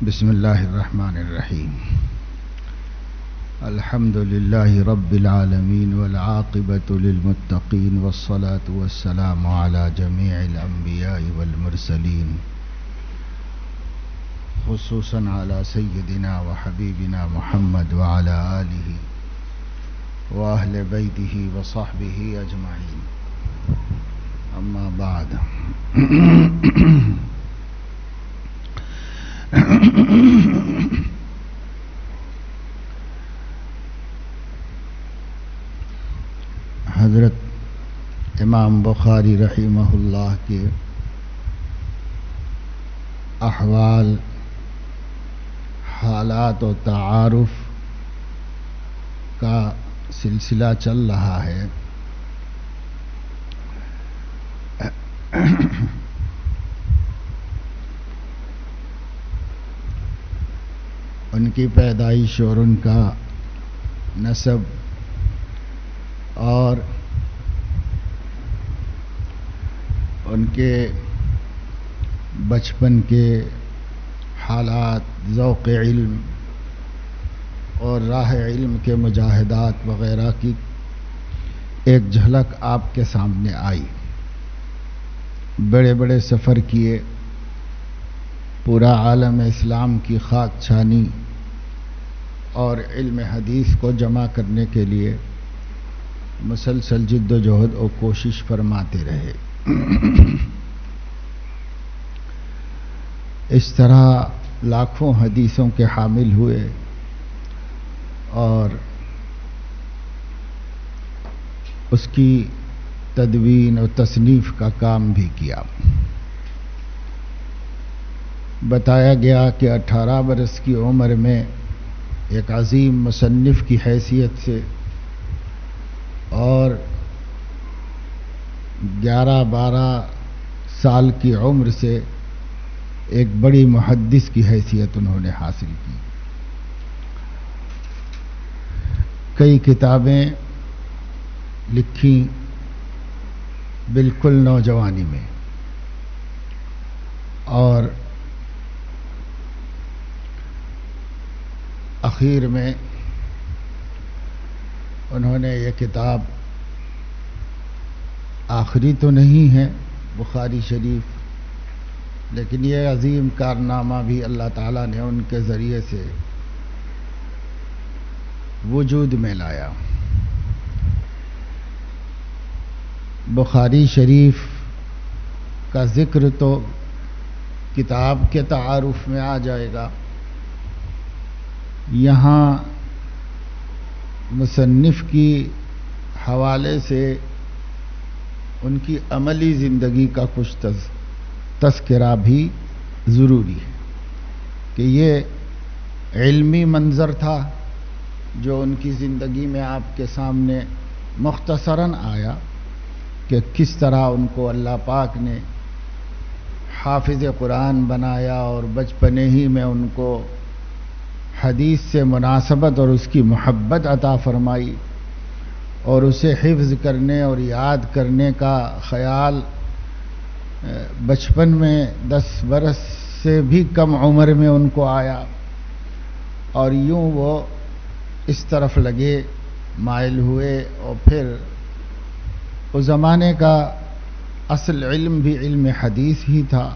بسم الله الرحمن الرحيم. الحمد لله رب العالمين والعاقبة للمتقين والصلاة والسلام على جميع الأنبياء والمرسلين خصوصا على سيدنا وحبيبنا محمد وعلى آله وأهل بيته وصحبه أجمعين. أما بعد حضرت امام بخاری رحمہ اللہ کے احوال، حالات و تعارف کا سلسلہ چل رہا ہے. ان کی پیدائش اور ان کا نسب اور ان کے بچپن کے حالات، ذوق علم اور راہ علم کے مجاہدات وغیرہ کی ایک جھلک آپ کے سامنے آئی. بڑے بڑے سفر کیے، پورا عالم اسلام کی خاک چھانی اور علم حدیث کو جمع کرنے کے لیے مسلسل جد و جہد اور کوشش فرماتے رہے. اس طرح لاکھوں حدیثوں کے حامل ہوئے اور اس کی تدوین اور تصنیف کا کام بھی کیا. بتایا گیا کہ 18 برس کی عمر میں ایک عظیم مصنف کی حیثیت سے اور 11-12 سال کی عمر سے ایک بڑی محدث کی حیثیت انہوں نے حاصل کی. کئی کتابیں لکھی بالکل نوجوانی میں، اور اخیر میں انہوں نے یہ کتاب، آخری تو نہیں ہے بخاری شریف، لیکن یہ عظیم کارنامہ بھی اللہ تعالیٰ نے ان کے ذریعے سے وجود میں لایا. بخاری شریف کا ذکر تو کتاب کے تعارف میں آ جائے گا. یہاں مصنف کی حوالے سے ان کی عملی زندگی کا کچھ تذکرہ بھی ضروری ہے کہ یہ علمی منظر تھا جو ان کی زندگی میں آپ کے سامنے مختصراً آیا کہ کس طرح ان کو اللہ پاک نے حافظ قرآن بنایا اور بچپنے ہی میں ان کو حدیث سے مناسبت اور اس کی محبت عطا فرمائی، اور اسے حفظ کرنے اور یاد کرنے کا خیال بچپن میں 10 برس سے بھی کم عمر میں ان کو آیا، اور یوں وہ اس طرف لگے، مائل ہوئے. اور پھر اس زمانے کا اصل علم بھی علم حدیث ہی تھا.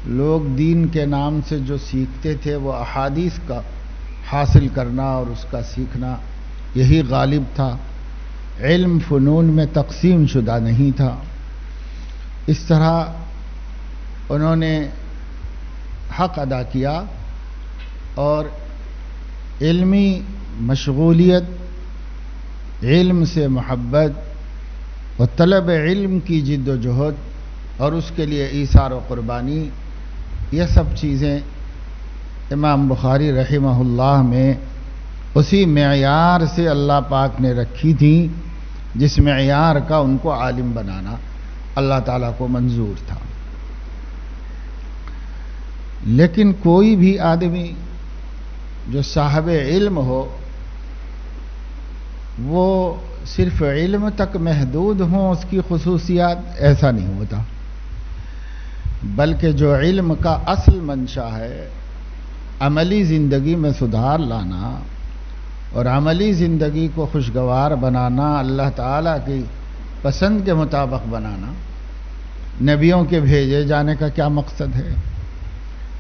لوگ دین کے نام سے جو سیکھتے تھے وہ احادیث کا حاصل کرنا اور اس کا سیکھنا، یہی غالب تھا. علم فنون میں تقسیم شدہ نہیں تھا. اس طرح انہوں نے حق ادا کیا اور علمی مشغولیت، علم سے محبت و طلب علم کی جد و جہد اور اس کے لیے ایثار و قربانی، یہ سب چیزیں امام بخاری رحمہ اللہ میں اسی معیار سے اللہ پاک نے رکھی تھیں جس معیار کا ان کو عالم بنانا اللہ تعالیٰ کو منظور تھا. لیکن کوئی بھی آدمی جو صاحب علم ہو وہ صرف علم تک محدود ہوں اس کی خصوصیات، ایسا نہیں ہوتا. بلکہ جو علم کا اصل منشا ہے، عملی زندگی میں سدھار لانا اور عملی زندگی کو خوشگوار بنانا، اللہ تعالیٰ کی پسند کے مطابق بنانا، نبیوں کے بھیجے جانے کا کیا مقصد ہے،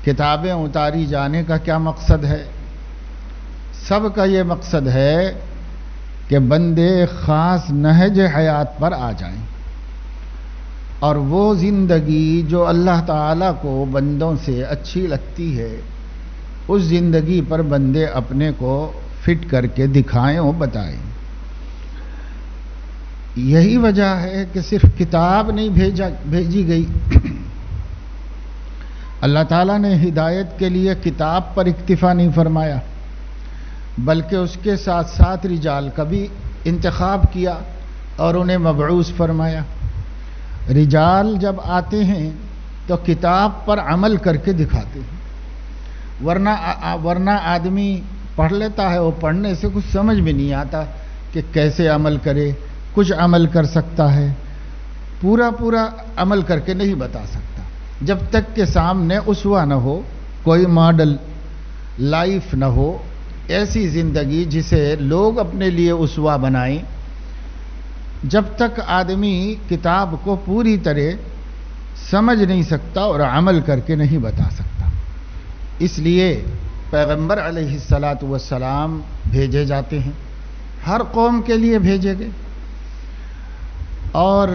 کتابیں اتاری جانے کا کیا مقصد ہے؟ سب کا یہ مقصد ہے کہ بندے خاص نہج حیات پر آ جائیں، اور وہ زندگی جو اللہ تعالیٰ کو بندوں سے اچھی لگتی ہے اس زندگی پر بندے اپنے کو فٹ کر کے دکھائیں اور بتائیں۔ یہی وجہ ہے کہ صرف کتاب نہیں بھیجی گئی، اللہ تعالیٰ نے ہدایت کے لیے کتاب پر اکتفا نہیں فرمایا، بلکہ اس کے ساتھ ساتھ رجال کا بھی انتخاب کیا اور انہیں مبعوث فرمایا۔ رجال جب آتے ہیں تو کتاب پر عمل کر کے دکھاتے ہیں، ورنہ آدمی پڑھ لیتا ہے، وہ پڑھنے سے کچھ سمجھ میں نہیں آتا کہ کیسے عمل کرے، کچھ عمل کر سکتا ہے، پورا عمل کر کے نہیں بتا سکتا جب تک کہ سامنے اسوہ نہ ہو، کوئی ماڈل لائف نہ ہو، ایسی زندگی جسے لوگ اپنے لیے اسوہ بنائیں۔ جب تک آدمی کتاب کو پوری طرح سمجھ نہیں سکتا اور عمل کر کے نہیں بتا سکتا، اس لیے پیغمبر علیہ الصلاۃ والسلام بھیجے جاتے ہیں، ہر قوم کے لیے بھیجے گئے۔ اور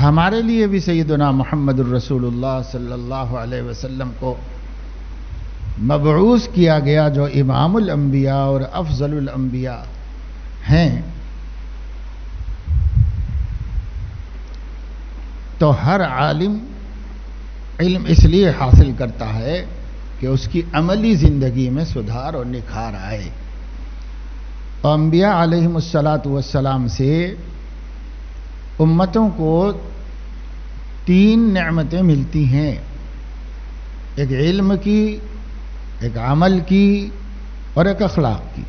ہمارے لیے بھی سیدنا محمد الرسول اللہ صلی اللہ علیہ وسلم کو مبعوث کیا گیا، جو امام الانبیاء اور افضل الانبیاء ہیں۔ تو ہر عالم علم اس لیے حاصل کرتا ہے کہ اس کی عملی زندگی میں سدھار اور نکھار آئے۔ انبیاء علیہم الصلاۃ والسلام سے امتوں کو 3 نعمتیں ملتی ہیں، ایک علم کی، ایک عمل کی اور ایک اخلاق کی۔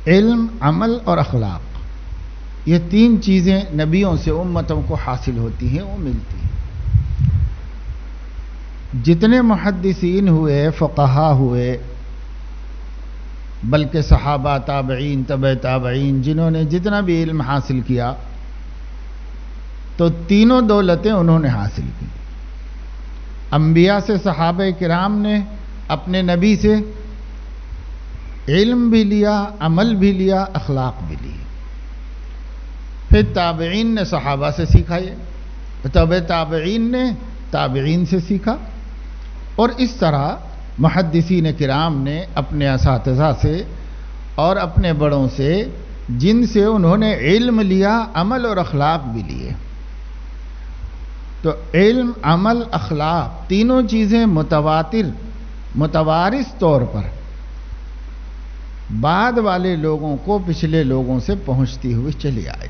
علم، عمل اور اخلاق، یہ 3 چیزیں نبیوں سے امتوں کو حاصل ہوتی ہیں، وہ ملتی ہیں۔ جتنے محدثین ہوئے، فقہا ہوئے، بلکہ صحابہ، تابعین، تبع تابعین، جنہوں نے جتنا بھی علم حاصل کیا، تو تینوں دولتیں انہوں نے حاصل کی۔ انبیاء سے صحابہ کرام نے اپنے نبی سے علم بھی لیا، عمل بھی لیا، اخلاق بھی لی۔ پھر تابعین نے صحابہ سے سیکھا، یہ تبع تابعین نے تابعین سے سیکھا، اور اس طرح محدثین کرام نے اپنے اساتذہ سے اور اپنے بڑوں سے، جن سے انہوں نے علم لیا، عمل اور اخلاق بھی لیے۔ تو علم، عمل، اخلاق، تینوں چیزیں متوارث طور پر بعد والے لوگوں کو پچھلے لوگوں سے پہنچتی ہوئی چلی آئی۔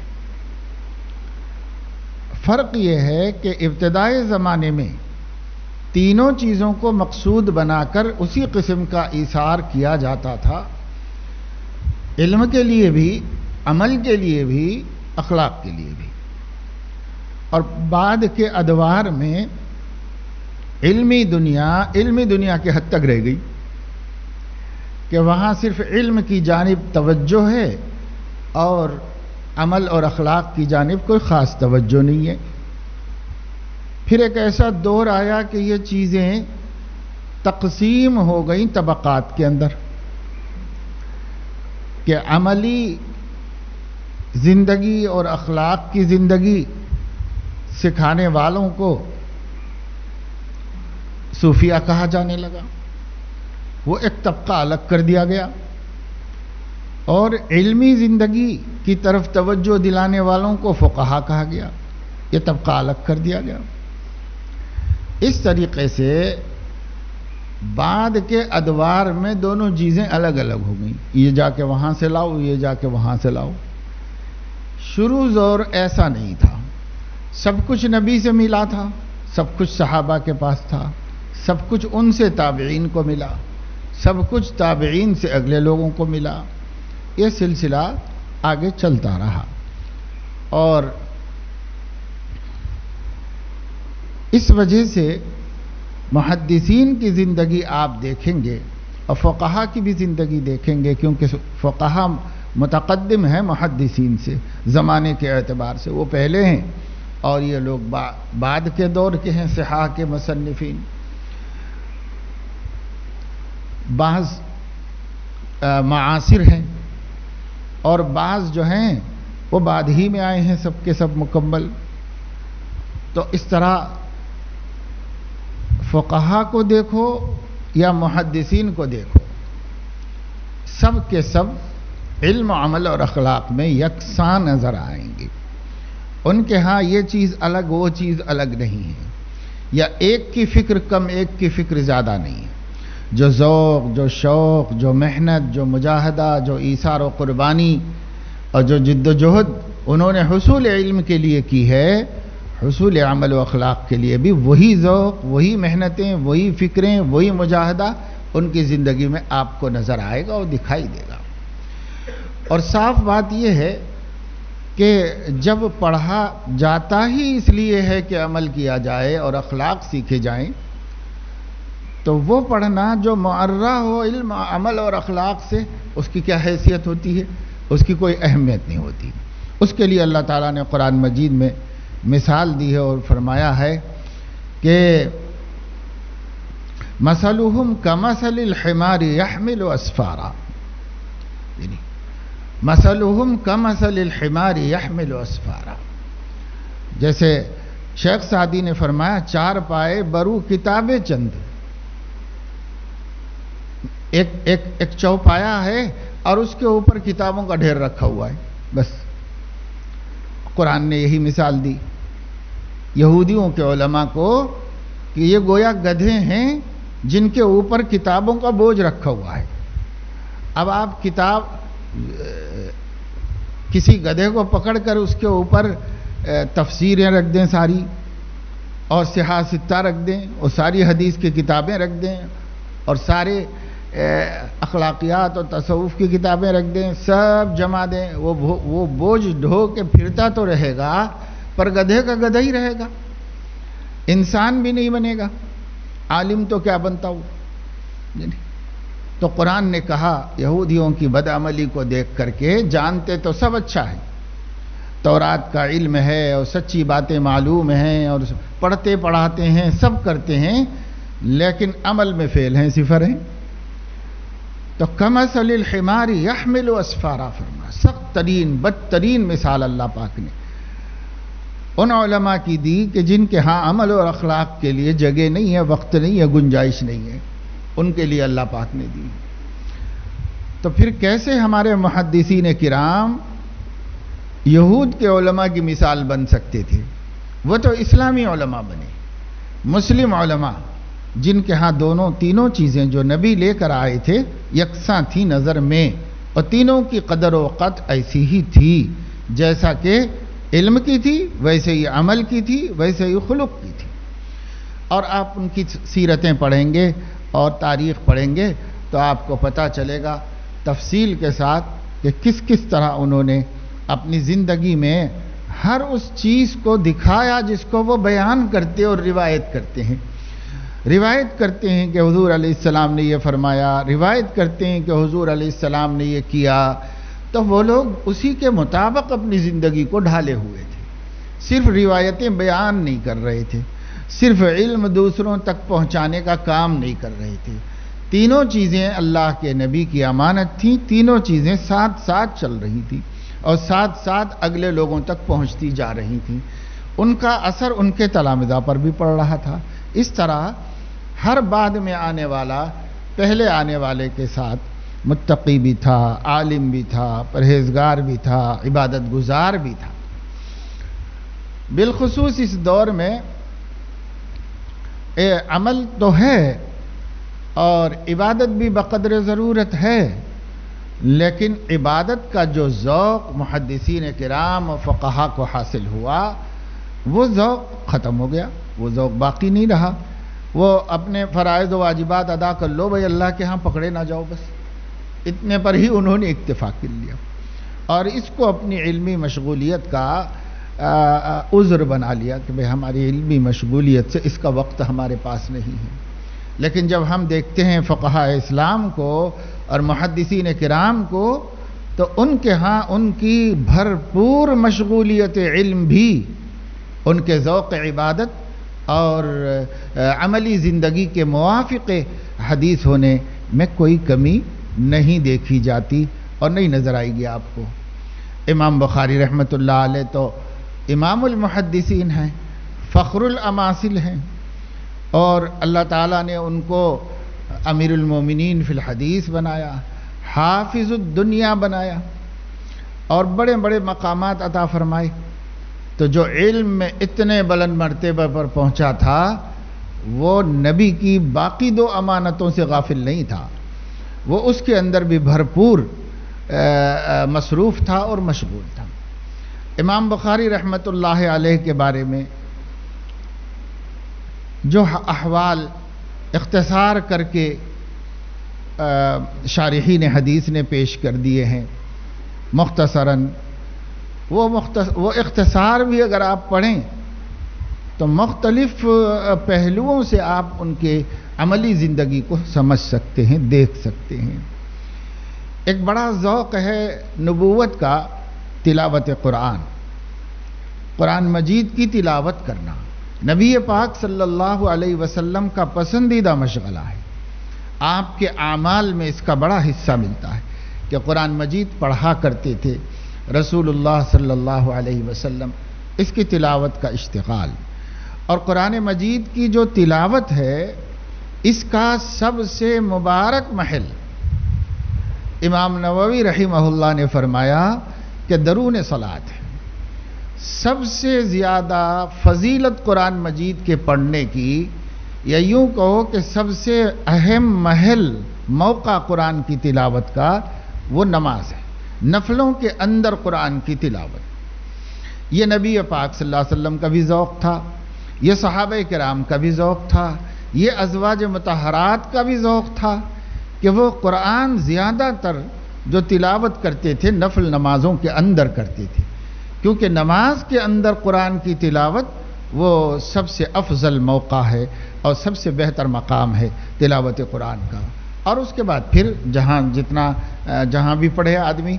فرق یہ ہے کہ ابتدائی زمانے میں تینوں چیزوں کو مقصود بنا کر اسی قسم کا ایثار کیا جاتا تھا، علم کے لیے بھی، عمل کے لیے بھی، اخلاق کے لیے بھی۔ اور بعد کے ادوار میں علمی دنیا کے حد تک رہ گئی کہ وہاں صرف علم کی جانب توجہ ہے اور عمل اور اخلاق کی جانب کوئی خاص توجہ نہیں ہے۔ پھر ایک ایسا دور آیا کہ یہ چیزیں تقسیم ہو گئیں طبقات کے اندر، کہ عملی زندگی اور اخلاق کی زندگی سکھانے والوں کو صوفیہ کہا جانے لگا، وہ ایک طبقہ الگ کر دیا گیا، اور علمی زندگی کی طرف توجہ دلانے والوں کو فقہا کہا گیا، یہ طبقہ الگ کر دیا گیا۔ اس طریقے سے بعد کے ادوار میں دونوں چیزیں الگ الگ ہو گئیں، یہ جا کے وہاں سے لاؤ، یہ جا کے وہاں سے لاؤ۔ شروع دور ایسا نہیں تھا، سب کچھ نبی سے ملا تھا، سب کچھ صحابہ کے پاس تھا، سب کچھ ان سے تابعین کو ملا، سب کچھ تابعین سے اگلے لوگوں کو ملا۔ یہ سلسلہ آگے چلتا رہا، اور اس وجہ سے محدثین کی زندگی آپ دیکھیں گے اور فقہا کی بھی زندگی دیکھیں گے، کیونکہ فقہا متقدم ہیں محدثین سے زمانے کے اعتبار سے، وہ پہلے ہیں اور یہ لوگ بعد کے دور کے ہیں صحاح کے مصنفین۔ بعض معاصر ہیں اور بعض جو ہیں وہ بعد ہی میں آئے ہیں، سب کے سب مکمل۔ تو اس طرح فقہا کو دیکھو یا محدثین کو دیکھو، سب کے سب علم، عمل اور اخلاق میں یکساں نظر آئیں گے۔ ان کے ہاں یہ چیز الگ وہ چیز الگ نہیں ہے، یا ایک کی فکر کم ایک کی فکر زیادہ نہیں ہے۔ جو ذوق، جو شوق، جو محنت، جو مجاہدہ، جو ایثار و قربانی اور جو جد و جہد انہوں نے حصول علم کے لیے کی ہے، حصول عمل و اخلاق کے لیے بھی وہی ذوق، وہی محنتیں، وہی فکریں، وہی مجاہدہ ان کی زندگی میں آپ کو نظر آئے گا اور دکھائی دے گا۔ اور صاف بات یہ ہے کہ جب پڑھا جاتا ہی اس لیے ہے کہ عمل کیا جائے اور اخلاق سیکھے جائیں، تو وہ پڑھنا جو معرہ ہو علم، عمل اور اخلاق سے، اس کی کیا حیثیت ہوتی ہے؟ اس کی کوئی اہمیت نہیں ہوتی۔ اس کے لیے اللہ تعالیٰ نے قرآن مجید میں مثال دی ہے اور فرمایا ہے کہ مثلهم کمثل الحمار يحمل اسفارا، یعنی مثلهم کمثل الحمار يحمل اسفارا، جیسے شیخ سعدی نے فرمایا چار پائے برو کتابیں چند، ایک چوپایا ہے اور اس کے اوپر کتابوں کا ڈھیر رکھا ہوا ہے، بس۔ قرآن نے یہی مثال دی یہودیوں کے علماء کو کہ یہ گویا گدھے ہیں جن کے اوپر کتابوں کا بوجھ رکھا ہوا ہے۔ اب آپ کتاب کسی گدھے کو پکڑ کر اس کے اوپر تفسیریں رکھ دیں ساری، اور صحاح ستہ رکھ دیں، اور ساری حدیث کی کتابیں رکھ دیں، اور سارے اخلاقیات اور تصوف کی کتابیں رکھ دیں، سب جمع دیں، وہ بوجھ ڈھو کے پھرتا تو رہے گا پر گدھے کا گدھا ہی رہے گا، انسان بھی نہیں بنے گا، عالم تو کیا بنتا ہو۔ تو قرآن نے کہا یہودیوں کی بدعملی کو دیکھ کر کے جانتے تو سب اچھا ہے، تورات کا علم ہے اور سچی باتیں معلوم ہیں اور پڑھتے پڑھاتے ہیں، سب کرتے ہیں، لیکن عمل میں فیل ہیں، صفر ہیں۔ تو کمثل الحمار یحمل اسفارا فرما، سخت ترین بدترین مثال اللہ پاک نے ان علماء کی دی کہ جن کے ہاں عمل اور اخلاق کے لیے جگہ نہیں ہے، وقت نہیں ہے، گنجائش نہیں ہے، ان کے لیے اللہ پاک نے دی۔ تو پھر کیسے ہمارے محدثین کرام یہود کے علماء کی مثال بن سکتے تھے؟ وہ تو اسلامی علماء بنے، مسلم علماء، جن کے ہاں تینوں چیزیں جو نبی لے کر آئے تھے یکساں تھی نظر میں، اور تینوں کی قدر و قدر ایسی ہی تھی، جیسا کہ علم کی تھی ویسے ہی عمل کی تھی، ویسے ہی خلق کی تھی۔ اور آپ ان کی سیرتیں پڑھیں گے اور تاریخ پڑھیں گے تو آپ کو پتہ چلے گا تفصیل کے ساتھ کہ کس طرح انہوں نے اپنی زندگی میں ہر اس چیز کو دکھایا جس کو وہ بیان کرتے اور روایت کرتے ہیں۔ روایت کرتے ہیں کہ حضور علیہ السلام نے یہ فرمایا، روایت کرتے ہیں کہ حضور علیہ السلام نے یہ کیا، تو وہ لوگ اسی کے مطابق اپنی زندگی کو ڈھالے ہوئے تھے، صرف روایتیں بیان نہیں کر رہے تھے، صرف علم دوسروں تک پہنچانے کا کام نہیں کر رہے تھے۔ تینوں چیزیں اللہ کے نبی کی امانت تھیں، تینوں چیزیں ساتھ ساتھ چل رہی تھیں اور ساتھ ساتھ اگلے لوگوں تک پہنچتی جا رہی تھیں، ان کا اثر ان کے تلامذہ پر بھی پڑ رہا تھا۔ اس طرح ہر بعد میں آنے والا پہلے آنے والے کے ساتھ متقی بھی تھا، عالم بھی تھا، پرہیزگار بھی تھا، عبادت گزار بھی تھا۔ بالخصوص اس دور میں عمل تو ہے اور عبادت بھی بقدر ضرورت ہے، لیکن عبادت کا جو ذوق محدثین کرام و فقہا کو حاصل ہوا وہ ذوق ختم ہو گیا، وہ ذوق باقی نہیں رہا۔ وہ اپنے فرائض و واجبات ادا کر لو بھائی، اللہ کے ہاں پکڑے نہ جاؤ، بس اتنے پر ہی انہوں نے اکتفا کر لیا، اور اس کو اپنی علمی مشغولیت کا عذر بنا لیا کہ بھئی ہماری علمی مشغولیت سے اس کا وقت ہمارے پاس نہیں ہے. لیکن جب ہم دیکھتے ہیں فقہاء اسلام کو اور محدثین کرام کو تو ان کے ہاں ان کی بھرپور مشغولیت علم بھی ان کے ذوق عبادت اور عملی زندگی کے موافق حدیث ہونے میں کوئی کمی نہیں دیکھی جاتی اور نہیں نظر آئے گی آپ کو. امام بخاری رحمۃ اللہ علیہ تو امام المحدثین ہیں، فخر الاماثل ہیں، اور اللہ تعالیٰ نے ان کو امیر المومنین فی الحدیث بنایا، حافظ الدنیا بنایا اور بڑے بڑے مقامات عطا فرمائے. تو جو علم میں اتنے بلند مرتبہ پر پہنچا تھا وہ نبی کی باقی 2 امانتوں سے غافل نہیں تھا، وہ اس کے اندر بھی بھرپور مصروف تھا اور مشغول تھا. امام بخاری رحمۃ اللہ علیہ کے بارے میں جو احوال اختصار کر کے شارحین حدیث نے پیش کر دیے ہیں مختصراً، وہ اختصار بھی اگر آپ پڑھیں تو مختلف پہلوؤں سے آپ ان کے عملی زندگی کو سمجھ سکتے ہیں، دیکھ سکتے ہیں. ایک بڑا ذوق ہے نبوت کا تلاوت قرآن، قرآن مجید کی تلاوت کرنا نبی پاک صلی اللہ علیہ وسلم کا پسندیدہ مشغلہ ہے. آپ کے اعمال میں اس کا بڑا حصہ ملتا ہے کہ قرآن مجید پڑھا کرتے تھے رسول اللہ صلی اللہ علیہ وسلم، اس کی تلاوت کا اشتغال. اور قرآن مجید کی جو تلاوت ہے اس کا سب سے مبارک محل امام نووی رحمہ اللہ نے فرمایا کہ درون صلاۃ ہے. سب سے زیادہ فضیلت قرآن مجید کے پڑھنے کی، یا یوں کہو کہ سب سے اہم محل موقع قرآن کی تلاوت کا وہ نماز ہے. نفلوں کے اندر قرآن کی تلاوت، یہ نبی پاک صلی اللہ علیہ وسلم کا بھی ذوق تھا، یہ صحابہ کرام کا بھی ذوق تھا، یہ ازواج مطہرات کا بھی ذوق تھا کہ وہ قرآن زیادہ تر جو تلاوت کرتے تھے نفل نمازوں کے اندر کرتے تھے، کیونکہ نماز کے اندر قرآن کی تلاوت وہ سب سے افضل موقع ہے اور سب سے بہتر مقام ہے تلاوت قرآن کا. اور اس کے بعد پھر جہاں بھی پڑھے آدمی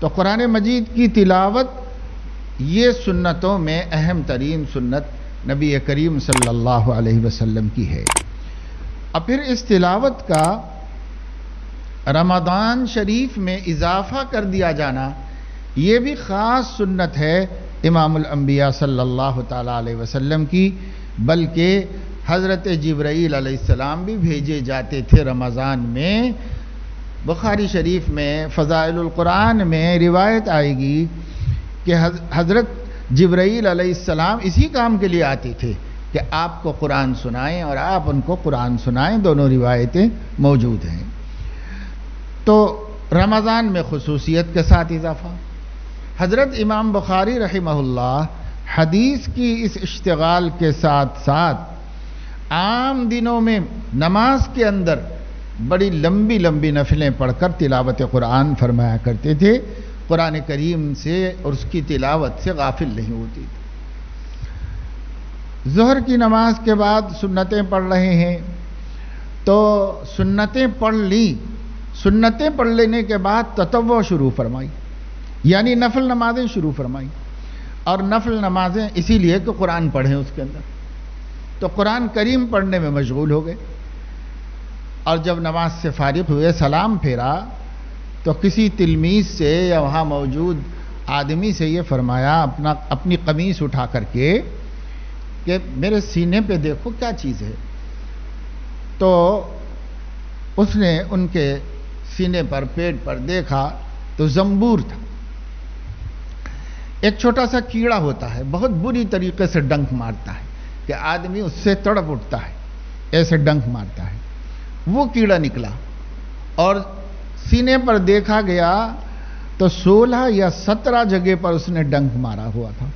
تو قرآن مجید کی تلاوت یہ سنتوں میں اہم ترین سنت نبی کریم صلی اللہ علیہ وسلم کی ہے. اور پھر اس تلاوت کا رمضان شریف میں اضافہ کر دیا جانا یہ بھی خاص سنت ہے امام الانبیاء صلی اللہ تعالی علیہ وسلم کی، بلکہ حضرت جبرائیل علیہ السلام بھی بھیجے جاتے تھے رمضان میں. بخاری شریف میں فضائل القرآن میں روایت آئے گی کہ حضرت جبرائیل علیہ السلام اسی کام کے لیے آتے تھے کہ آپ کو قرآن سنائیں اور آپ ان کو قرآن سنائیں. دونوں روایتیں موجود ہیں. تو رمضان میں خصوصیت کے ساتھ اضافہ. حضرت امام بخاری رحمہ اللہ حدیث کی اس اشتغال کے ساتھ ساتھ عام دنوں میں نماز کے اندر بڑی لمبی لمبی نفلیں پڑھ کر تلاوت قرآن فرمایا کرتے تھے. قرآن کریم سے اور اس کی تلاوت سے غافل نہیں ہوتی تھی. ظہر کی نماز کے بعد سنتیں پڑھ رہے ہیں تو سنتیں پڑھ لی، سنتیں پڑھ لینے کے بعد تطوع شروع فرمائی، یعنی نفل نمازیں شروع فرمائی. اور نفل نمازیں اسی لیے کہ قرآن پڑھیں اس کے اندر، تو قرآن کریم پڑھنے میں مشغول ہو گئے. اور جب نماز سے فارغ ہوئے سلام پھیرا تو کسی تلمیذ سے یا وہاں موجود آدمی سے یہ فرمایا اپنی قمیص اٹھا کر کے کہ میرے سینے پہ دیکھو کیا چیز ہے. تو اس نے ان کے سینے پر پیٹ پر دیکھا تو زنبور تھا. ایک چھوٹا سا کیڑا ہوتا ہے، بہت بری طریقے سے ڈنک مارتا ہے کہ آدمی اس سے تڑپ اٹھتا ہے، ایسے ڈنک مارتا ہے. وہ کیڑا نکلا اور سینے پر دیکھا گیا تو 16 یا 17 جگہ پر اس نے ڈنک مارا ہوا تھا.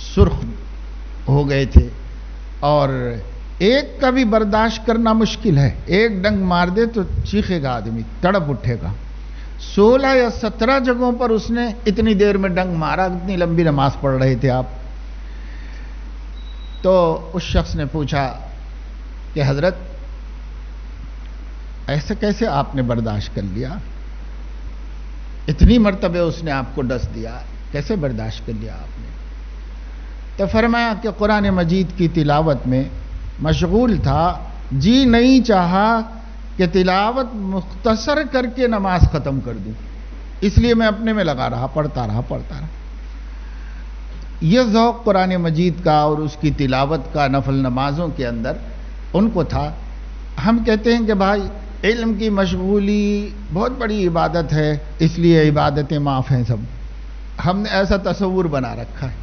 سرخ ہو گئے تھے اور ایک کا بھی برداشت کرنا مشکل ہے. ایک ڈنک مار دے تو چیخے گا آدمی، تڑپ اٹھے گا. 16 یا 17 جگہوں پر اس نے اتنی دیر میں ڈنگ مارا، اتنی لمبی نماز پڑھ رہے تھے آپ. تو اس شخص نے پوچھا کہ حضرت ایسے کیسے آپ نے برداشت کر لیا؟ اتنی مرتبہ اس نے آپ کو ڈس دیا، کیسے برداشت کر لیا آپ نے؟ تو فرمایا کہ قرآن مجید کی تلاوت میں مشغول تھا، جی نہیں چاہا کہ تلاوت مختصر کر کے نماز ختم کر دوں، اس لیے میں اپنے میں لگا رہا، پڑھتا رہا. یہ ذوق قرآن مجید کا اور اس کی تلاوت کا نفل نمازوں کے اندر ان کو تھا. ہم کہتے ہیں کہ بھائی علم کی مشغولی بہت بڑی عبادت ہے، اس لیے عبادتیں معاف ہیں سب. ہم نے ایسا تصور بنا رکھا ہے.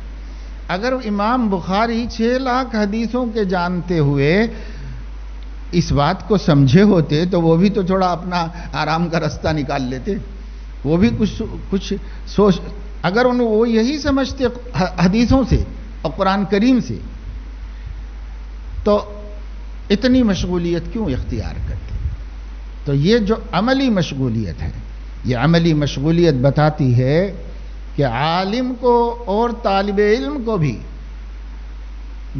اگر امام بخاری 6 لاکھ حدیثوں کے جانتے ہوئے اس بات کو سمجھے ہوتے تو وہ بھی تو تھوڑا اپنا آرام کا راستہ نکال لیتے، وہ بھی کچھ سوچ. اگر وہ یہی سمجھتے حدیثوں سے اور قرآن کریم سے تو اتنی مشغولیت کیوں اختیار کرتے؟ تو یہ جو عملی مشغولیت ہے، یہ عملی مشغولیت بتاتی ہے کہ عالم کو اور طالب علم کو بھی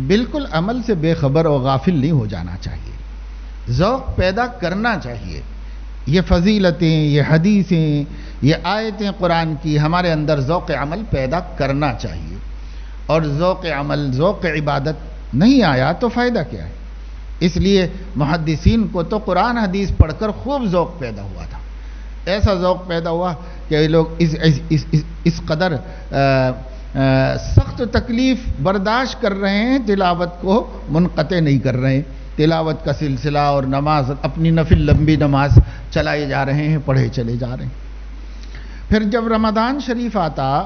بالکل عمل سے بے خبر اور غافل نہیں ہو جانا چاہیے. ذوق پیدا کرنا چاہیے. یہ فضیلتیں، یہ حدیثیں، یہ آیتیں قرآن کی ہمارے اندر ذوق عمل پیدا کرنا چاہیے. اور ذوق عمل، ذوق عبادت نہیں آیا تو فائدہ کیا ہے؟ اس لیے محدثین کو تو قرآن حدیث پڑھ کر خوب ذوق پیدا ہوا تھا. ایسا ذوق پیدا ہوا کہ یہ لوگ اس قدر سخت تکلیف برداشت کر رہے ہیں، تلاوت کو منقطع نہیں کر رہے ہیں. تلاوت کا سلسلہ اور نماز، اپنی نفل لمبی نماز چلائے جا رہے ہیں، پڑھے چلے جا رہے ہیں. پھر جب رمضان شریف آتا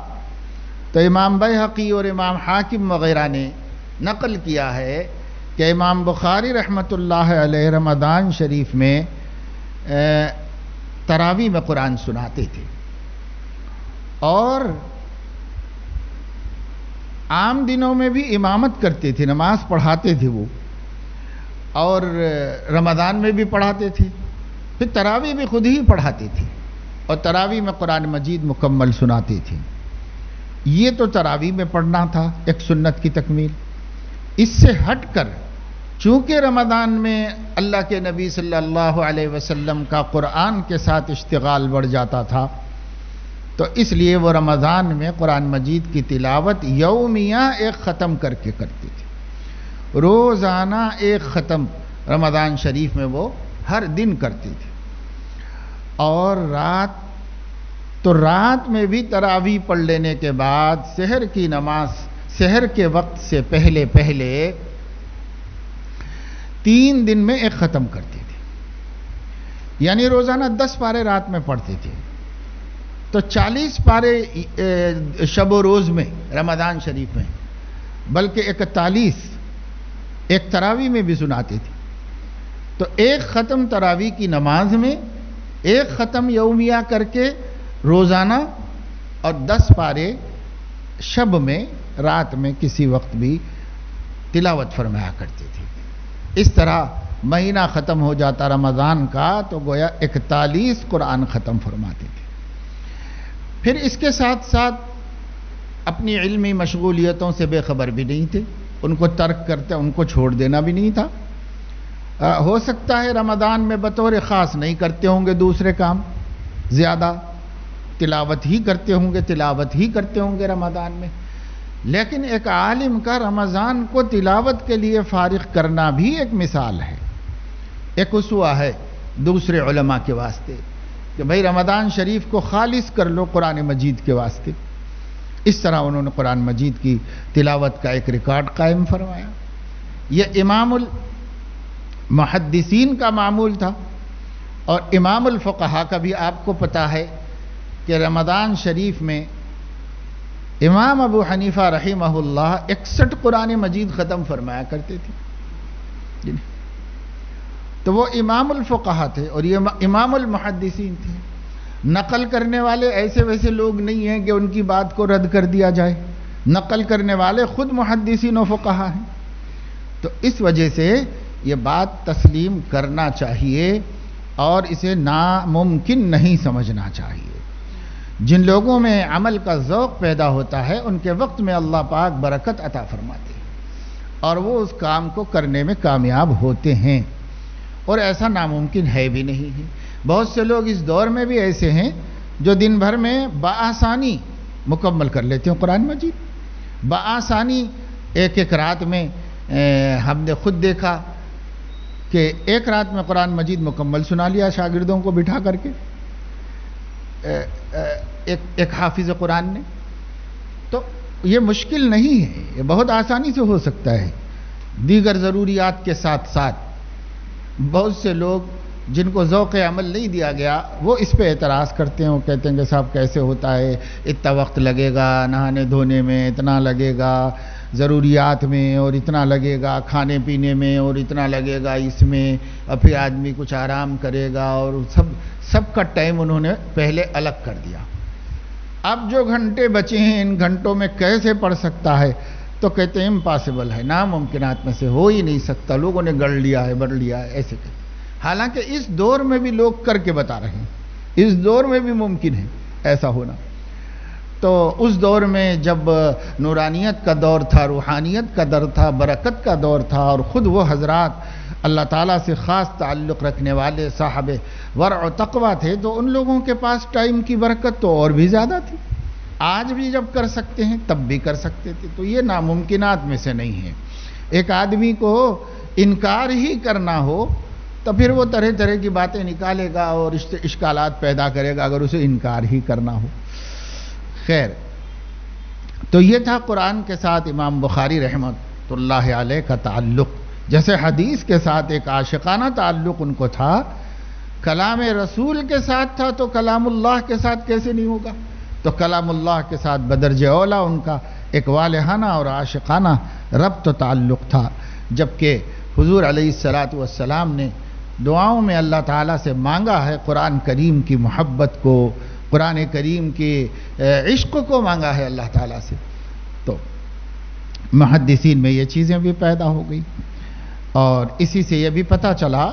تو امام بیہقی اور امام حاکم وغیرہ نے نقل کیا ہے کہ امام بخاری رحمۃ اللہ علیہ رمضان شریف میں تراویح میں قرآن سناتے تھے، اور عام دنوں میں بھی امامت کرتے تھے، نماز پڑھاتے تھے وہ، اور رمضان میں بھی پڑھاتے تھے. پھر تراویح بھی خود ہی پڑھاتے تھے اور تراویح میں قرآن مجید مکمل سناتے تھے. یہ تو تراویح میں پڑھنا تھا، ایک سنت کی تکمیل. اس سے ہٹ کر چونکہ رمضان میں اللہ کے نبی صلی اللہ علیہ وسلم کا قرآن کے ساتھ اشتغال بڑھ جاتا تھا، تو اس لیے وہ رمضان میں قرآن مجید کی تلاوت یومیہ ایک ختم کر کے کرتے تھے. روزانہ ایک ختم رمضان شریف میں وہ ہر دن کرتے تھے. اور رات میں بھی تراویح پڑھ لینے کے بعد سحر کی نماز، سحر کے وقت سے پہلے 3 دن میں ایک ختم کرتے تھے. یعنی روزانہ 10 پارے رات میں پڑھتے تھے، تو 40 پارے شب و روز میں رمضان شریف میں، بلکہ 41 ایک تراویح میں بھی سناتے تھے. تو ایک ختم تراویح کی نماز میں، ایک ختم یومیہ کر کے روزانہ، اور 10 پارے شب میں رات میں کسی وقت بھی تلاوت فرمایا کرتے تھے. اس طرح مہینہ ختم ہو جاتا رمضان کا تو گویا 41 قرآن ختم فرماتے تھے. پھر اس کے ساتھ ساتھ اپنی علمی مشغولیتوں سے بے خبر بھی نہیں تھے، ان کو ترک کرتے، ان کو چھوڑ دینا بھی نہیں تھا. ہو سکتا ہے رمضان میں بطور خاص نہیں کرتے ہوں گے دوسرے کام، زیادہ تلاوت ہی کرتے ہوں گے رمضان میں. لیکن ایک عالم کا رمضان کو تلاوت کے لیے فارغ کرنا بھی ایک مثال ہے، ایک اسوہ ہے دوسرے علماء کے واسطے کہ بھئی رمضان شریف کو خالص کر لو قرآن مجید کے واسطے. اس طرح انہوں نے قرآن مجید کی تلاوت کا ایک ریکارڈ قائم فرمایا. یہ امام المحدثین کا معمول تھا. اور امام الفقہا کا بھی آپ کو پتہ ہے کہ رمضان شریف میں امام ابو حنیفہ رحمہ اللہ 61 قرآن مجید ختم فرمایا کرتے تھے. تو وہ امام الفقہا تھے اور یہ امام المحدثین تھے. نقل کرنے والے ایسے ویسے لوگ نہیں ہیں کہ ان کی بات کو رد کر دیا جائے. نقل کرنے والے خود محدثین و فقہا ہیں. تو اس وجہ سے یہ بات تسلیم کرنا چاہیے اور اسے ناممکن نہیں سمجھنا چاہیے۔ جن لوگوں میں عمل کا ذوق پیدا ہوتا ہے ان کے وقت میں اللہ پاک برکت عطا فرماتے ہیں اور وہ اس کام کو کرنے میں کامیاب ہوتے ہیں، اور ایسا ناممکن ہے بھی نہیں ہے۔ بہت سے لوگ اس دور میں بھی ایسے ہیں جو دن بھر میں بآسانی مکمل کر لیتے ہیں قرآن مجید، بآسانی ایک رات میں۔ ہم نے خود دیکھا کہ ایک رات میں قرآن مجید مکمل سنا لیا شاگردوں کو بٹھا کر کے ایک حافظ قرآن نے۔ تو یہ مشکل نہیں ہے، یہ بہت آسانی سے ہو سکتا ہے۔ دیگر ضروریات کے ساتھ ساتھ بہت سے لوگ جن کو ذوق عمل نہیں دیا گیا وہ اس پہ اعتراض کرتے ہیں، وہ کہتے ہیں کہ صاحب کیسے ہوتا ہے، اتنا وقت لگے گا نہانے دھونے میں، اتنا لگے گا ضروریات میں، اور اتنا لگے گا کھانے پینے میں، اور اتنا لگے گا اس میں، اور پھر آدمی کچھ آرام کرے گا، اور سب کا ٹائم انہوں نے پہلے الگ کر دیا۔ اب جو گھنٹے بچے ہیں ان گھنٹوں میں کیسے پڑھ سکتا ہے؟ تو کہتے ہیں امپاسبل ہے، ناممکنات میں سے ہو ہی نہیں سکتا، لوگوں نے گڑھ لیا ہے بڑھ لیا ہے، ایسے کہتے ہیں۔ حالانکہ اس دور میں بھی لوگ کر کے بتا رہے ہیں، اس دور میں بھی ممکن ہے ایسا ہونا۔ تو اس دور میں جب نورانیت کا دور تھا، روحانیت کا دور تھا، برکت کا دور تھا، اور خود وہ حضرات اللہ تعالیٰ سے خاص تعلق رکھنے والے صاحب ورع و تقویٰ تھے، تو ان لوگوں کے پاس ٹائم کی برکت تو اور بھی زیادہ تھی۔ آج بھی جب کر سکتے ہیں تب بھی کر سکتے تھے، تو یہ ناممکنات میں سے نہیں ہے۔ ایک آدمی کو انکار ہی کرنا ہو تو پھر وہ طرح طرح کی باتیں نکالے گا اور اشکالات پیدا کرے گا اگر اسے انکار ہی کرنا ہو۔ خیر، تو یہ تھا قرآن کے ساتھ امام بخاری رحمۃ اللہ علیہ کا تعلق۔ جیسے حدیث کے ساتھ ایک عاشقانہ تعلق ان کو تھا، کلام رسول کے ساتھ تھا، تو کلام اللہ کے ساتھ کیسے نہیں ہوگا؟ تو کلام اللہ کے ساتھ بدرجہ اولا ان کا ایک والہانہ اور عاشقانہ ربط و تعلق تھا۔ جبکہ حضور علیہ الصلاۃ والسلام نے دعاؤں میں اللہ تعالیٰ سے مانگا ہے قرآن کریم کی محبت کو، قرآن کریم کے عشق کو مانگا ہے اللہ تعالیٰ سے، تو محدثین میں یہ چیزیں بھی پیدا ہو گئی۔ اور اسی سے یہ بھی پتہ چلا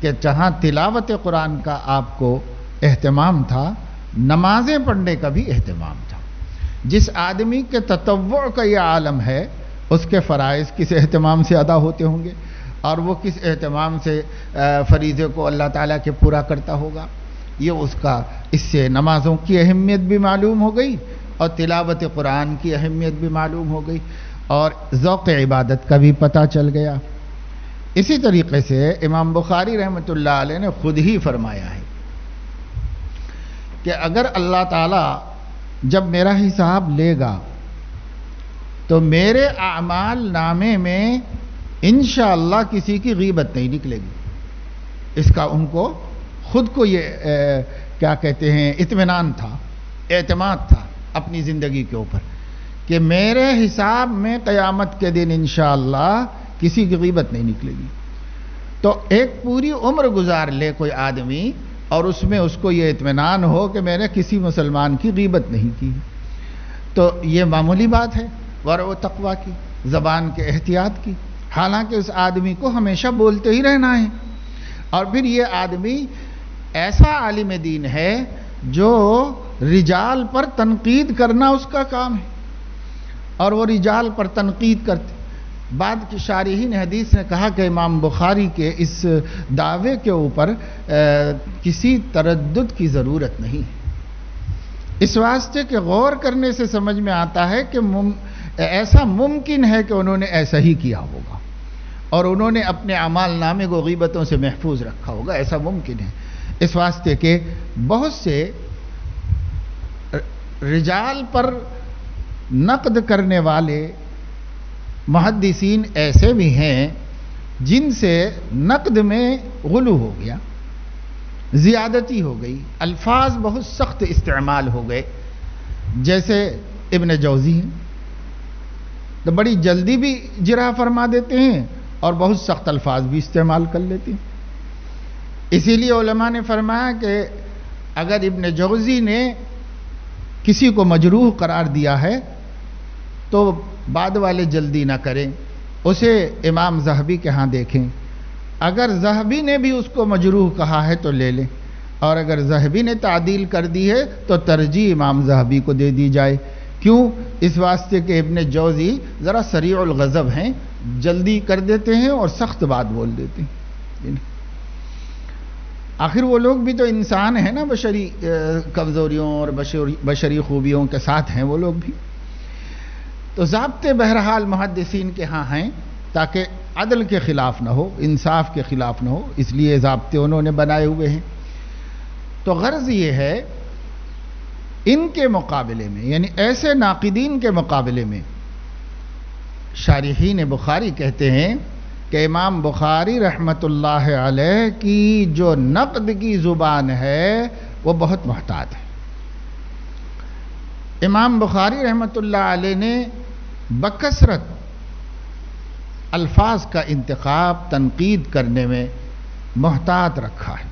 کہ جہاں تلاوت قرآن کا آپ کو اہتمام تھا، نمازیں پڑھنے کا بھی اہتمام تھا۔ جس آدمی کے تطوع کا یہ عالم ہے اس کے فرائض کس اہتمام سے ادا ہوتے ہوں گے، اور وہ کس اہتمام سے فریضے کو اللہ تعالیٰ کے پورا کرتا ہوگا۔ یہ اس سے نمازوں کی اہمیت بھی معلوم ہو گئی اور تلاوت قرآن کی اہمیت بھی معلوم ہو گئی، اور ذوق عبادت کا بھی پتہ چل گیا۔ اسی طریقے سے امام بخاری رحمۃ اللہ علیہ نے خود ہی فرمایا ہے کہ اگر اللہ تعالیٰ جب میرا حساب لے گا تو میرے اعمال نامے میں انشاءاللہ کسی کی غیبت نہیں نکلے گی۔ اس کا ان کو خود کو یہ کیا کہتے ہیں اطمینان تھا، اعتماد تھا اپنی زندگی کے اوپر کہ میرے حساب میں قیامت کے دن انشاءاللہ کسی کی غیبت نہیں نکلے گی۔ تو ایک پوری عمر گزار لے کوئی آدمی اور اس میں اس کو یہ اطمینان ہو کہ میں نے کسی مسلمان کی غیبت نہیں کی، تو یہ معمولی بات ہے ورع و تقویٰ کی، زبان کے احتیاط کی۔ حالانکہ اس آدمی کو ہمیشہ بولتے ہی رہنا ہے، اور پھر یہ آدمی ایسا عالم دین ہے جو رجال پر تنقید کرنا اس کا کام ہے، اور وہ رجال پر تنقید کرتے۔ بعد کی شارحین حدیث نے کہا کہ امام بخاری کے اس دعوے کے اوپر کسی تردد کی ضرورت نہیں ہے، اس واسطے کہ غور کرنے سے سمجھ میں آتا ہے کہ ایسا ممکن ہے کہ انہوں نے ایسا ہی کیا ہوگا، اور انہوں نے اپنے اعمال نامے کو غیبتوں سے محفوظ رکھا ہوگا، ایسا ممکن ہے۔ اس واسطے کہ بہت سے رجال پر نقد کرنے والے محدثین ایسے بھی ہیں جن سے نقد میں غلو ہو گیا، زیادتی ہو گئی، الفاظ بہت سخت استعمال ہو گئے۔ جیسے ابن جوزی ہیں تو بڑی جلدی بھی جرح فرما دیتے ہیں اور بہت سخت الفاظ بھی استعمال کر لیتے ہیں۔ اسی لیے علماء نے فرمایا کہ اگر ابن جوزی نے کسی کو مجروح قرار دیا ہے تو بعد والے جلدی نہ کریں، اسے امام ذہبی کے ہاں دیکھیں، اگر ذہبی نے بھی اس کو مجروح کہا ہے تو لے لیں، اور اگر ذہبی نے تعدیل کر دی ہے تو ترجیح امام ذہبی کو دے دی جائے۔ کیوں؟ اس واسطے کہ ابن جوزی ذرا سریع الغضب ہیں، جلدی کر دیتے ہیں اور سخت بات بول دیتے ہیں۔ آخر وہ لوگ بھی تو انسان ہیں نا، بشری کمزوریوں اور بشری خوبیوں کے ساتھ ہیں وہ لوگ بھی۔ تو ضابطے بہرحال محدثین کے ہاں ہیں تاکہ عدل کے خلاف نہ ہو، انصاف کے خلاف نہ ہو، اس لیے ضابطے انہوں نے بنائے ہوئے ہیں۔ تو غرض یہ ہے ان کے مقابلے میں، یعنی ایسے ناقدین کے مقابلے میں، شارحین بخاری کہتے ہیں کہ امام بخاری رحمۃ اللہ علیہ کی جو نقد کی زبان ہے وہ بہت محتاط ہے۔ امام بخاری رحمۃ اللہ علیہ نے بکثرت الفاظ کا انتخاب تنقید کرنے میں محتاط رکھا ہے،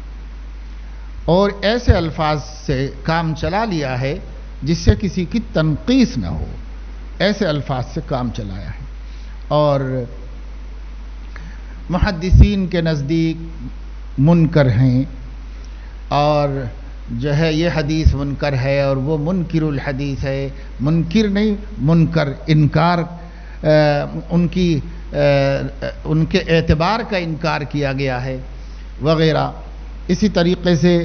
اور ایسے الفاظ سے کام چلا لیا ہے جس سے کسی کی تنقیص نہ ہو، ایسے الفاظ سے کام چلایا ہے۔ اور محدثین کے نزدیک منکر ہیں، اور جو ہے یہ حدیث منکر ہے اور وہ منکر الحدیث ہے، منکر نہیں منکر، انکار، ان کے اعتبار کا انکار کیا گیا ہے وغیرہ۔ اسی طریقے سے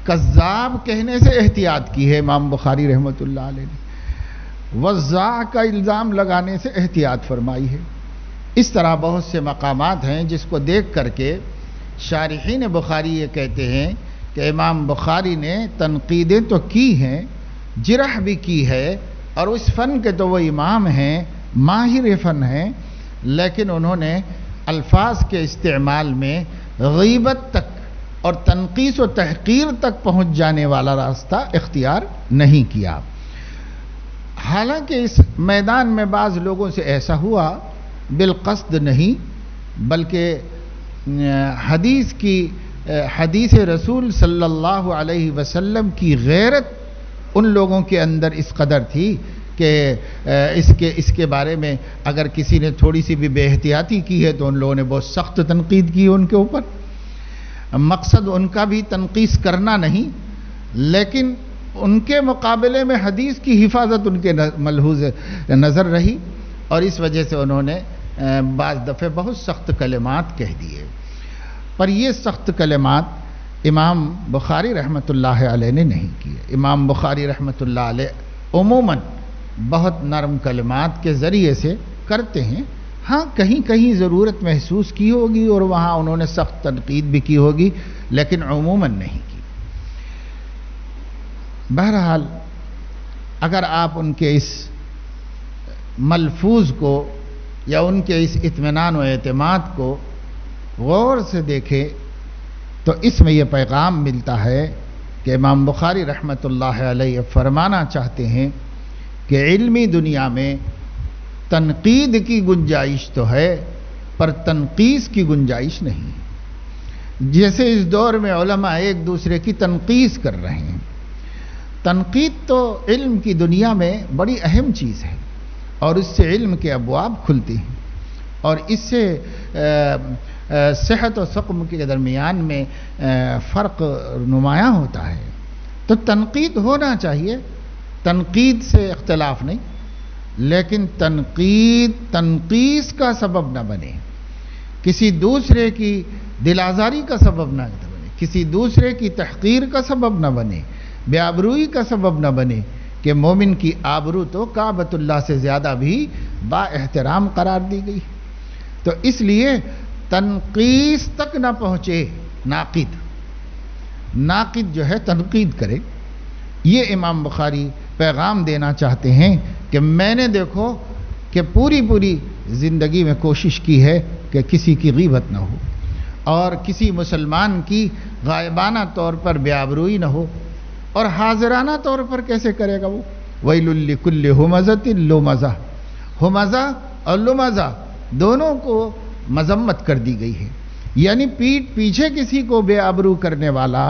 کذاب کہنے سے احتیاط کی ہے امام بخاری رحمۃ اللہ علیہ نے، وضاع کا الزام لگانے سے احتیاط فرمائی ہے۔ اس طرح بہت سے مقامات ہیں جس کو دیکھ کر کے شارحین بخاری یہ کہتے ہیں کہ امام بخاری نے تنقیدیں تو کی ہیں، جرح بھی کی ہے، اور اس فن کے تو وہ امام ہیں، ماہر فن ہیں، لیکن انہوں نے الفاظ کے استعمال میں غیبت تک اور تنقیص و تحقیر تک پہنچ جانے والا راستہ اختیار نہیں کیا۔ حالانکہ اس میدان میں بعض لوگوں سے ایسا ہوا، بالقصد نہیں بلکہ حدیث رسول صلی اللہ علیہ وسلم کی غیرت ان لوگوں کے اندر اس قدر تھی کہ اس کے بارے میں اگر کسی نے تھوڑی سی بھی بے احتیاطی کی ہے تو ان لوگوں نے بہت سخت تنقید کی ان کے اوپر۔ مقصد ان کا بھی تنقیص کرنا نہیں، لیکن ان کے مقابلے میں حدیث کی حفاظت ان کے ملحوظ نظر رہی، اور اس وجہ سے انہوں نے بعض دفعے بہت سخت کلمات کہہ دیے۔ پر یہ سخت کلمات امام بخاری رحمۃ اللہ علیہ نے نہیں کیے۔ امام بخاری رحمۃ اللہ علیہ عموماً بہت نرم کلمات کے ذریعے سے کرتے ہیں، ہاں کہیں کہیں ضرورت محسوس کی ہوگی اور وہاں انہوں نے سخت تنقید بھی کی ہوگی، لیکن عموماً نہیں کی۔ بہرحال اگر آپ ان کے اس ملفوظ کو یا ان کے اس اطمینان و اعتماد کو غور سے دیکھیں تو اس میں یہ پیغام ملتا ہے کہ امام بخاری رحمۃ اللہ علیہ فرمانا چاہتے ہیں کہ علمی دنیا میں تنقید کی گنجائش تو ہے پر تنقیص کی گنجائش نہیں۔ جیسے اس دور میں علماء ایک دوسرے کی تنقیص کر رہے ہیں، تنقید تو علم کی دنیا میں بڑی اہم چیز ہے، اور اس سے علم کے ابواب کھلتے ہیں، اور اس سے صحت و سقم کے درمیان میں فرق نمایاں ہوتا ہے۔ تو تنقید ہونا چاہیے، تنقید سے اختلاف نہیں، لیکن تنقید تنقیص کا سبب نہ بنے، کسی دوسرے کی دل آزاری کا سبب نہ بنے، کسی دوسرے کی تحقیر کا سبب نہ بنے، بے آبروئی کا سبب نہ بنے، کہ مومن کی آبرو تو کعبۃ اللہ سے زیادہ بھی با احترام قرار دی گئی۔ تو اس لیے تنقیص تک نہ پہنچے ناقد جو ہے تنقید کرے۔ یہ امام بخاری پیغام دینا چاہتے ہیں کہ میں نے دیکھو کہ پوری زندگی میں کوشش کی ہے کہ کسی کی غیبت نہ ہو، اور کسی مسلمان کی غائبانہ طور پر بے آبروئی نہ ہو، اور حاضرانہ طور پر کیسے کرے گا وہ؟ ویل لکل ہمزۃ لمزہ، ہمزہ اور لمزہ دونوں کو مذمت کر دی گئی ہے، یعنی پیٹھ پیچھے کسی کو بے آبرو کرنے والا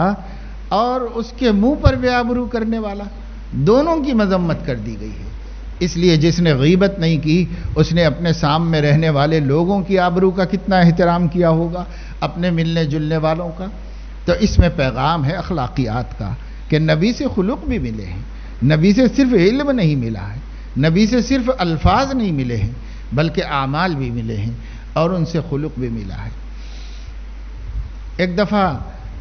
اور اس کے منہ پر بے آبرو کرنے والا، دونوں کی مذمت کر دی گئی ہے۔ اس لیے جس نے غیبت نہیں کی اس نے اپنے سامنے رہنے والے لوگوں کی آبرو کا کتنا احترام کیا ہوگا، اپنے ملنے جلنے والوں کا۔ تو اس میں پیغام ہے اخلاقیات کا کہ نبی سے خلق بھی ملے ہیں، نبی سے صرف علم نہیں ملا ہے، نبی سے صرف الفاظ نہیں ملے ہیں بلکہ اعمال بھی ملے ہیں اور ان سے خلق بھی ملا ہے۔ ایک دفعہ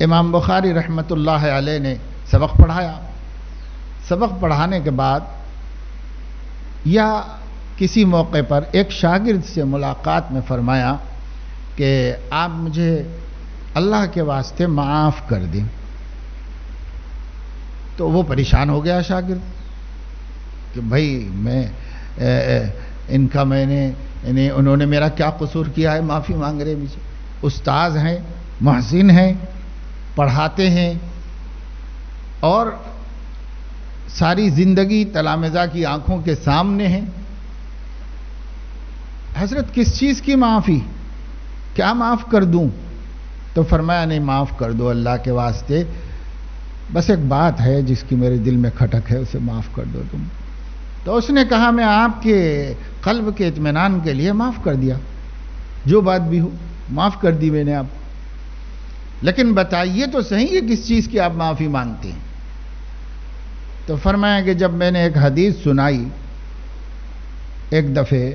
امام بخاری رحمۃ اللہ علیہ نے سبق پڑھایا، سبق پڑھانے کے بعد یا کسی موقع پر ایک شاگرد سے ملاقات میں فرمایا کہ آپ مجھے اللہ کے واسطے معاف کر دیں۔ تو وہ پریشان ہو گیا شاگرد کہ بھائی میں انہوں نے میرا کیا قصور کیا ہے، معافی مانگ رہے مجھے، استاذ ہیں، محسن ہیں، پڑھاتے ہیں اور ساری زندگی تلامذہ کی آنکھوں کے سامنے ہیں، حضرت کس چیز کی معافی، کیا معاف کر دوں؟ تو فرمایا نہیں، معاف کر دو اللہ کے واسطے، بس ایک بات ہے جس کی میرے دل میں کھٹک ہے، اسے معاف کر دو تم۔ تو اس نے کہا میں آپ کے قلب کے اطمینان کے لیے معاف کر دیا، جو بات بھی ہو معاف کر دی میں نے آپ، لیکن بتائیے تو صحیح یہ کس چیز کی آپ معافی مانگتے ہیں؟ تو فرمایا کہ جب میں نے ایک حدیث سنائی ایک دفعے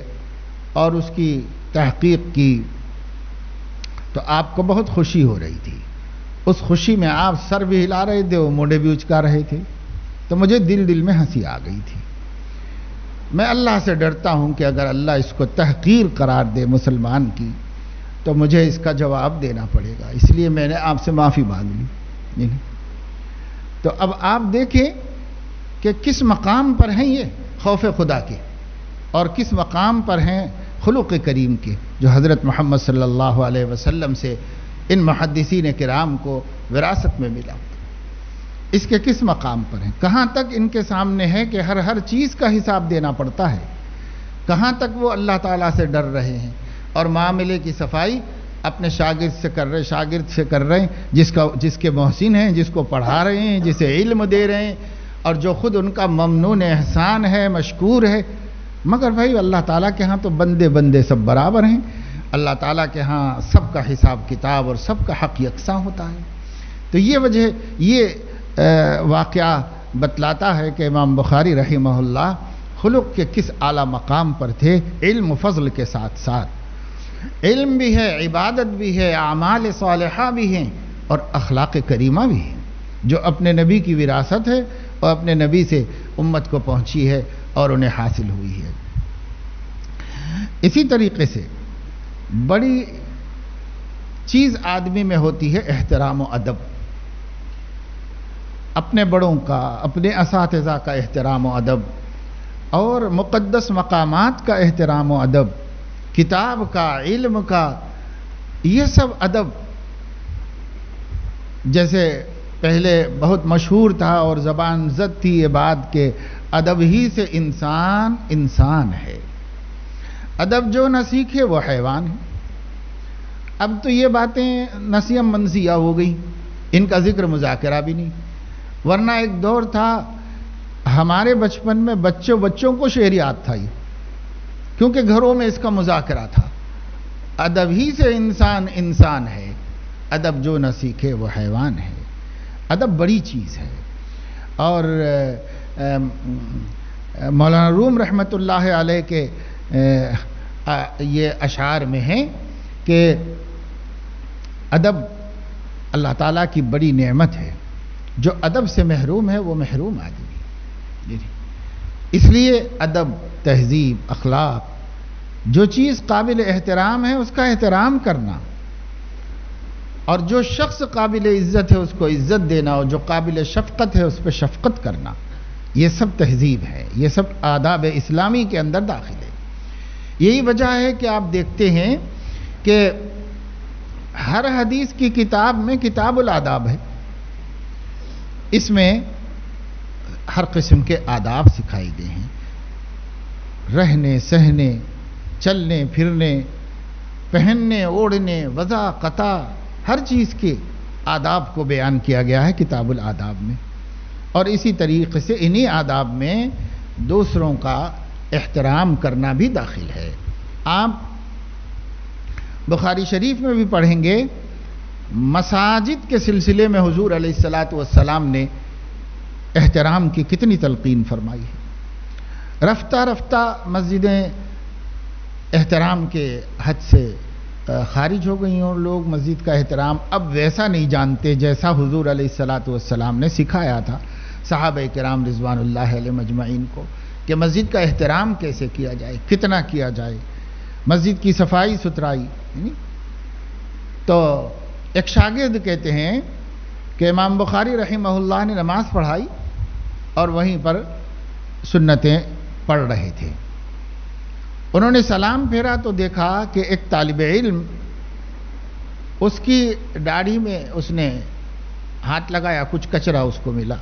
اور اس کی تحقیق کی تو آپ کو بہت خوشی ہو رہی تھی، اس خوشی میں آپ سر بھی ہلا رہے تھے، وہ مونڈے بھی اچکا رہے تھے، تو مجھے دل میں ہنسی آ گئی تھی۔ میں اللہ سے ڈرتا ہوں کہ اگر اللہ اس کو تحقیر قرار دے مسلمان کی تو مجھے اس کا جواب دینا پڑے گا، اس لیے میں نے آپ سے معافی مانگ لی۔ تو اب آپ دیکھیں کہ کس مقام پر ہیں یہ خوف خدا کے اور کس مقام پر ہیں خلق کریم کے، جو حضرت محمد صلی اللہ علیہ وسلم سے ان محدثین کرام کو وراثت میں ملا، اس کے کس مقام پر ہیں، کہاں تک ان کے سامنے ہے کہ ہر چیز کا حساب دینا پڑتا ہے، کہاں تک وہ اللہ تعالیٰ سے ڈر رہے ہیں اور معاملے کی صفائی اپنے شاگرد سے کر رہے ہیں جس کے محسن ہیں، جس کو پڑھا رہے ہیں، جسے علم دے رہے ہیں اور جو خود ان کا ممنون احسان ہے، مشکور ہے۔ مگر بھائی اللہ تعالیٰ کے ہاں تو بندے سب برابر ہیں، اللہ تعالیٰ کے ہاں سب کا حساب کتاب اور سب کا حق یکساں ہوتا ہے۔ تو یہ واقعہ بتلاتا ہے کہ امام بخاری رحمہ اللہ خلق کے کس اعلیٰ مقام پر تھے، علم و فضل کے ساتھ ساتھ علم بھی ہے، عبادت بھی ہے، اعمال صالحہ بھی ہیں اور اخلاق کریمہ بھی ہیں، جو اپنے نبی کی وراثت ہے اور اپنے نبی سے امت کو پہنچی ہے اور انہیں حاصل ہوئی ہے۔ اسی طریقے سے بڑی چیز آدمی میں ہوتی ہے احترام و ادب، اپنے بڑوں کا، اپنے اساتذہ کا احترام و ادب اور مقدس مقامات کا احترام و ادب، کتاب کا، علم کا، یہ سب ادب جیسے پہلے بہت مشہور تھا اور زبان زد تھی یہ بات کہ ادب ہی سے انسان ہے، ادب جو نہ سیکھے وہ حیوان ہے۔ اب تو یہ باتیں نسیم منسیہ ہو گئی، ان کا ذکر مذاکرہ بھی نہیں، ورنہ ایک دور تھا ہمارے بچپن میں بچوں کو شعریات تھا یہ، کیونکہ گھروں میں اس کا مذاکرہ تھا۔ ادب ہی سے انسان ہے، ادب جو نہ سیکھے وہ حیوان ہے۔ ادب بڑی چیز ہے اور مولانا روم رحمۃ اللہ علیہ کے یہ اشعار میں ہیں کہ ادب اللہ تعالیٰ کی بڑی نعمت ہے، جو ادب سے محروم ہے وہ محروم آدمی۔ اس لیے ادب، تہذیب، اخلاق، جو چیز قابل احترام ہے اس کا احترام کرنا، اور جو شخص قابل عزت ہے اس کو عزت دینا، اور جو قابل شفقت ہے اس پہ شفقت کرنا، یہ سب تہذیب ہے، یہ سب آداب اسلامی کے اندر داخل ہے۔ یہی وجہ ہے کہ آپ دیکھتے ہیں کہ ہر حدیث کی کتاب میں کتاب الآداب ہے، اس میں ہر قسم کے آداب سکھائی گئے ہیں، رہنے سہنے، چلنے پھرنے، پہننے اوڑھنے، وضع قطع، ہر چیز کے آداب کو بیان کیا گیا ہے کتاب الآداب میں۔ اور اسی طریقے سے انہی آداب میں دوسروں کا احترام کرنا بھی داخل ہے۔ آپ بخاری شریف میں بھی پڑھیں گے، مساجد کے سلسلے میں حضور علیہ الصلاۃ والسلام نے احترام کی کتنی تلقین فرمائی ہے۔ رفتہ رفتہ مسجدیں احترام کے حد سے خارج ہو گئی اور لوگ مسجد کا احترام اب ویسا نہیں جانتے جیسا حضور علیہ الصلاۃ والسلام نے سکھایا تھا صحابہ کرام رضوان اللہ علیہ مجمعین کو، کہ مسجد کا احترام کیسے کیا جائے، کتنا کیا جائے، مسجد کی صفائی ستھرائی۔ تو ایک شاگرد کہتے ہیں کہ امام بخاری رحمہ اللہ نے نماز پڑھائی اور وہیں پر سنتیں پڑھ رہے تھے۔ انہوں نے سلام پھیرا تو دیکھا کہ ایک طالب علم، اس کی داڑھی میں اس نے ہاتھ لگایا، کچھ کچرا اس کو ملا،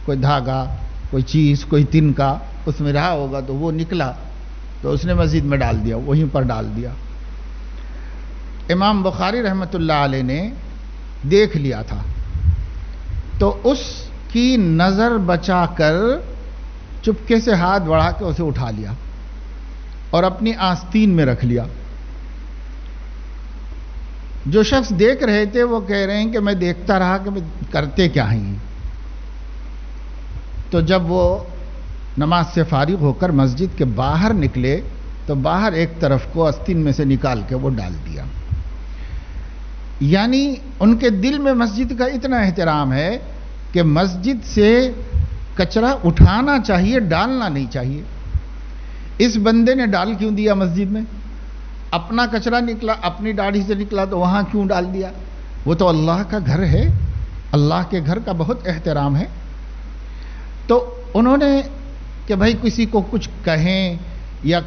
کوئی دھاگا، کوئی چیز، کوئی تنکا اس میں رہا ہوگا تو وہ نکلا، تو اس نے مسجد میں ڈال دیا، وہیں پر ڈال دیا۔ امام بخاری رحمۃ اللہ علیہ نے دیکھ لیا تھا، تو اس کی نظر بچا کر چپکے سے ہاتھ بڑھا کے اسے اٹھا لیا اور اپنی آستین میں رکھ لیا۔ جو شخص دیکھ رہے تھے وہ کہہ رہے ہیں کہ میں دیکھتا رہا کہ میں کرتے کیا ہیں۔ تو جب وہ نماز سے فارغ ہو کر مسجد کے باہر نکلے تو باہر ایک طرف کو آستین میں سے نکال کے وہ ڈال دیا۔ یعنی ان کے دل میں مسجد کا اتنا احترام ہے کہ مسجد سے کچرا اٹھانا چاہیے، ڈالنا نہیں چاہیے۔ اس بندے نے ڈال کیوں دیا مسجد میں؟ اپنا کچرا نکلا، اپنی داڑھی سے نکلا تو وہاں کیوں ڈال دیا؟ وہ تو اللہ کا گھر ہے، اللہ کے گھر کا بہت احترام ہے۔ تو انہوں نے کہ بھائی کسی کو کچھ کہیں یا